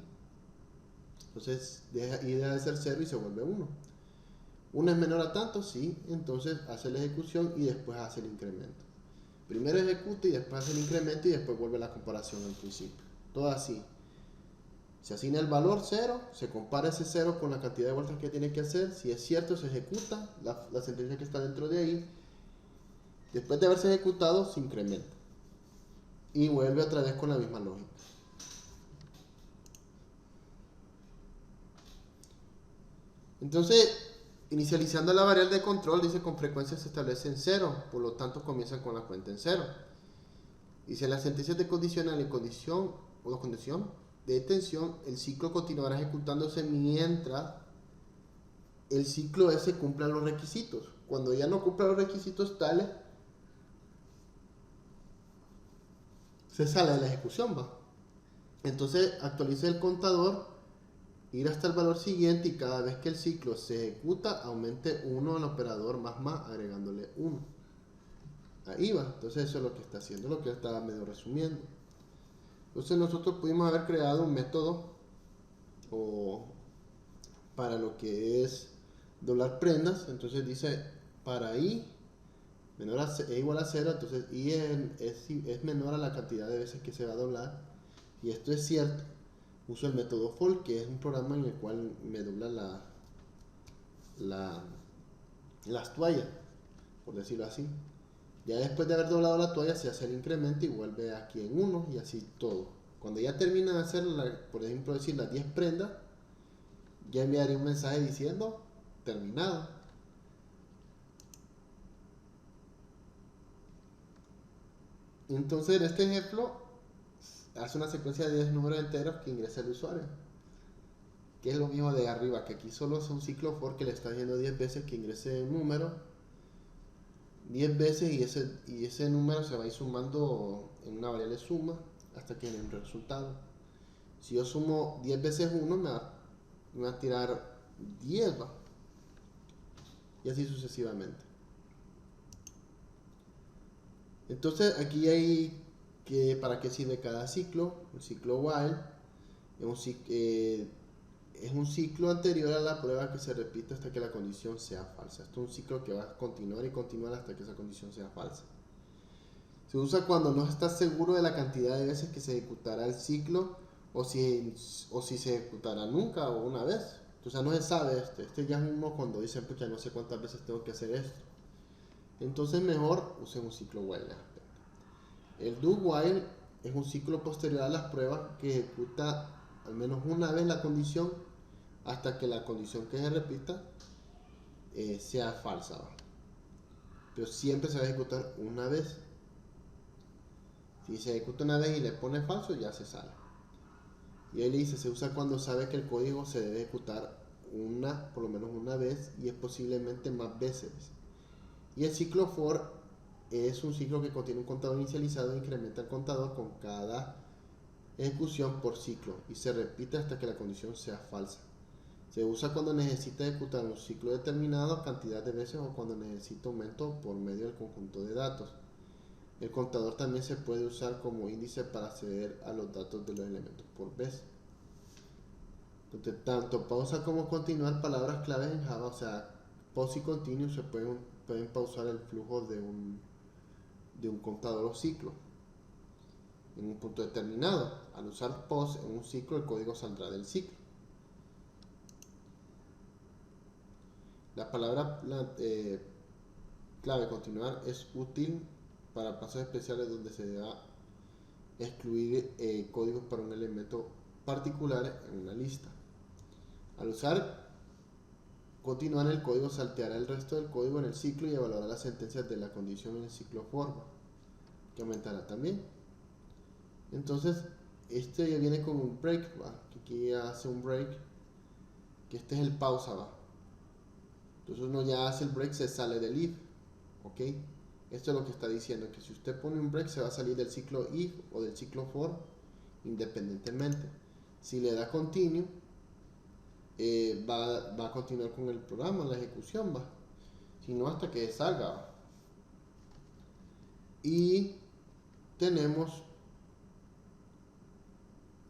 Entonces i deja de ser 0 y se vuelve 1. 1 es menor a tanto, sí, entonces hace la ejecución y después hace el incremento. Primero ejecuta y después hace el incremento y después vuelve la comparación al principio. Todo así. Se asigna el valor 0, se compara ese 0 con la cantidad de vueltas que tiene que hacer. Si es cierto, se ejecuta la sentencia que está dentro de ahí. Después de haberse ejecutado, se incrementa. Y vuelve otra vez con la misma lógica. Entonces, inicializando la variable de control, dice con frecuencia se establece en 0, por lo tanto comienzan con la cuenta en 0. Dice las sentencias de condicional en condición o condición de detención, el ciclo continuará ejecutándose mientras el ciclo ese cumpla los requisitos. Cuando ya no cumpla los requisitos tales, se sale de la ejecución, va. Entonces actualiza el contador, ir hasta el valor siguiente y cada vez que el ciclo se ejecuta aumente 1 al operador más agregándole 1. Ahí va. Entonces eso es lo que está haciendo, lo que estaba medio resumiendo. Entonces nosotros pudimos haber creado un método para lo que es doblar prendas. Entonces dice para i menor a e igual a 0, entonces i es menor a la cantidad de veces que se va a doblar. Y esto es cierto. Uso el método for, que es un programa en el cual me dobla las toallas, por decirlo así. Ya después de haber doblado la toalla se hace el incremento y vuelve aquí en 1 y así todo. Cuando ya termina de hacer, por ejemplo, decir las 10 prendas, ya enviaré un mensaje diciendo terminado. Entonces en este ejemplo hace una secuencia de 10 números enteros que ingresa el usuario, que es lo mismo de arriba, que aquí solo es un ciclo for que le está diciendo 10 veces que ingrese un número 10 veces y ese número se va a ir sumando en una variable suma hasta que den un resultado. Si yo sumo 10 veces 1 me va a tirar 10, ¿va? Y así sucesivamente. Entonces aquí hay que para qué sirve cada ciclo. El ciclo while es un ciclo anterior a la prueba que se repite hasta que la condición sea falsa. Esto es un ciclo que va a continuar y continuar hasta que esa condición sea falsa. Se usa cuando no estás seguro de la cantidad de veces que se ejecutará el ciclo o si se ejecutará nunca o una vez. O sea, no se sabe este ya es uno cuando dicen, pues ya no sé cuántas veces tengo que hacer esto. Entonces mejor usen un ciclo while. El do while es un ciclo posterior a las pruebas que ejecuta al menos una vez la condición hasta que la condición que se repita sea falsa. Pero siempre se va a ejecutar una vez. Si se ejecuta una vez y le pone falso, ya se sale. Y ahí le dice, se usa cuando sabe que el código se debe ejecutar por lo menos una vez, y es posiblemente más veces. Y el ciclo for es un ciclo que contiene un contador inicializado e incrementa el contador con cada ejecución por ciclo y se repite hasta que la condición sea falsa. Se usa cuando necesita ejecutar un ciclo determinado cantidad de veces o cuando necesita aumento por medio del conjunto de datos. El contador también se puede usar como índice para acceder a los datos de los elementos por vez. Entonces, tanto pausa como continuar, palabras claves en Java, o sea, pause y continue, se pueden pausar el flujo de un contador o ciclo en un punto determinado. Al usar pause en un ciclo, el código saldrá del ciclo. La palabra clave continuar es útil para pasos especiales donde se deba excluir códigos para un elemento particular en una lista. Al usar continuar, el código salteará el resto del código en el ciclo y evaluará las sentencias de la condición en el ciclo for, que aumentará también. Entonces, este ya viene con un break, ¿va? Que aquí hace un break, que este es el pausa, ¿va? Entonces uno ya hace el break, se sale del if, ¿ok? Esto es lo que está diciendo, que si usted pone un break se va a salir del ciclo if o del ciclo for independientemente. Si le da continue, va a continuar con el programa, la ejecución, va. Si no, hasta que salga, ¿va? Y tenemos,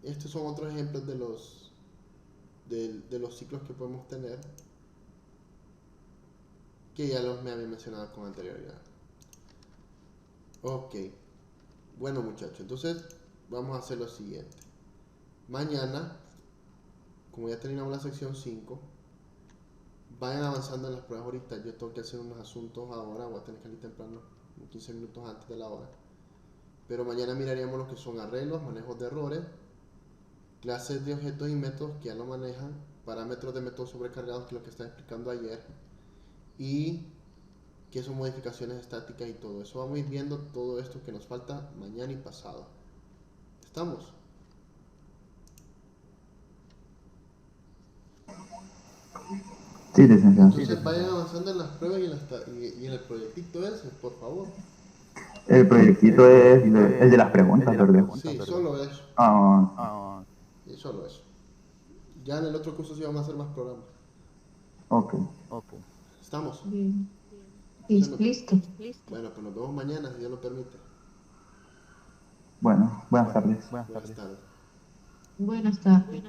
estos son otros ejemplos de los ciclos que podemos tener, que ya los me había mencionado con anterioridad. Ok, bueno muchachos, entonces vamos a hacer lo siguiente. Mañana, como ya terminamos la sección 5, vayan avanzando en las pruebas ahorita. Yo tengo que hacer unos asuntos ahora, voy a tener que salir temprano, 15 minutos antes de la hora. Pero mañana miraríamos lo que son arreglos, manejos de errores, clases de objetos y métodos que ya lo manejan, parámetros de métodos sobrecargados, que es lo que estaba explicando ayer, y qué son modificaciones estáticas y todo eso. Vamos a ir viendo todo esto que nos falta mañana y pasado. ¿Estamos? Sí, licenciado. Entonces vayan avanzando en las pruebas y en el proyectito ese, por favor. El proyectito es el de las preguntas, ¿verdad? Sí, solo eso. Ah, Y solo eso. Ya en el otro curso sí vamos a hacer más programas. ok. ¿Estamos? Bien. Entonces, Listo. bueno, pues nos vemos mañana, si Dios lo permite. Bueno, buenas tardes. Buenas tardes. Buenas tardes.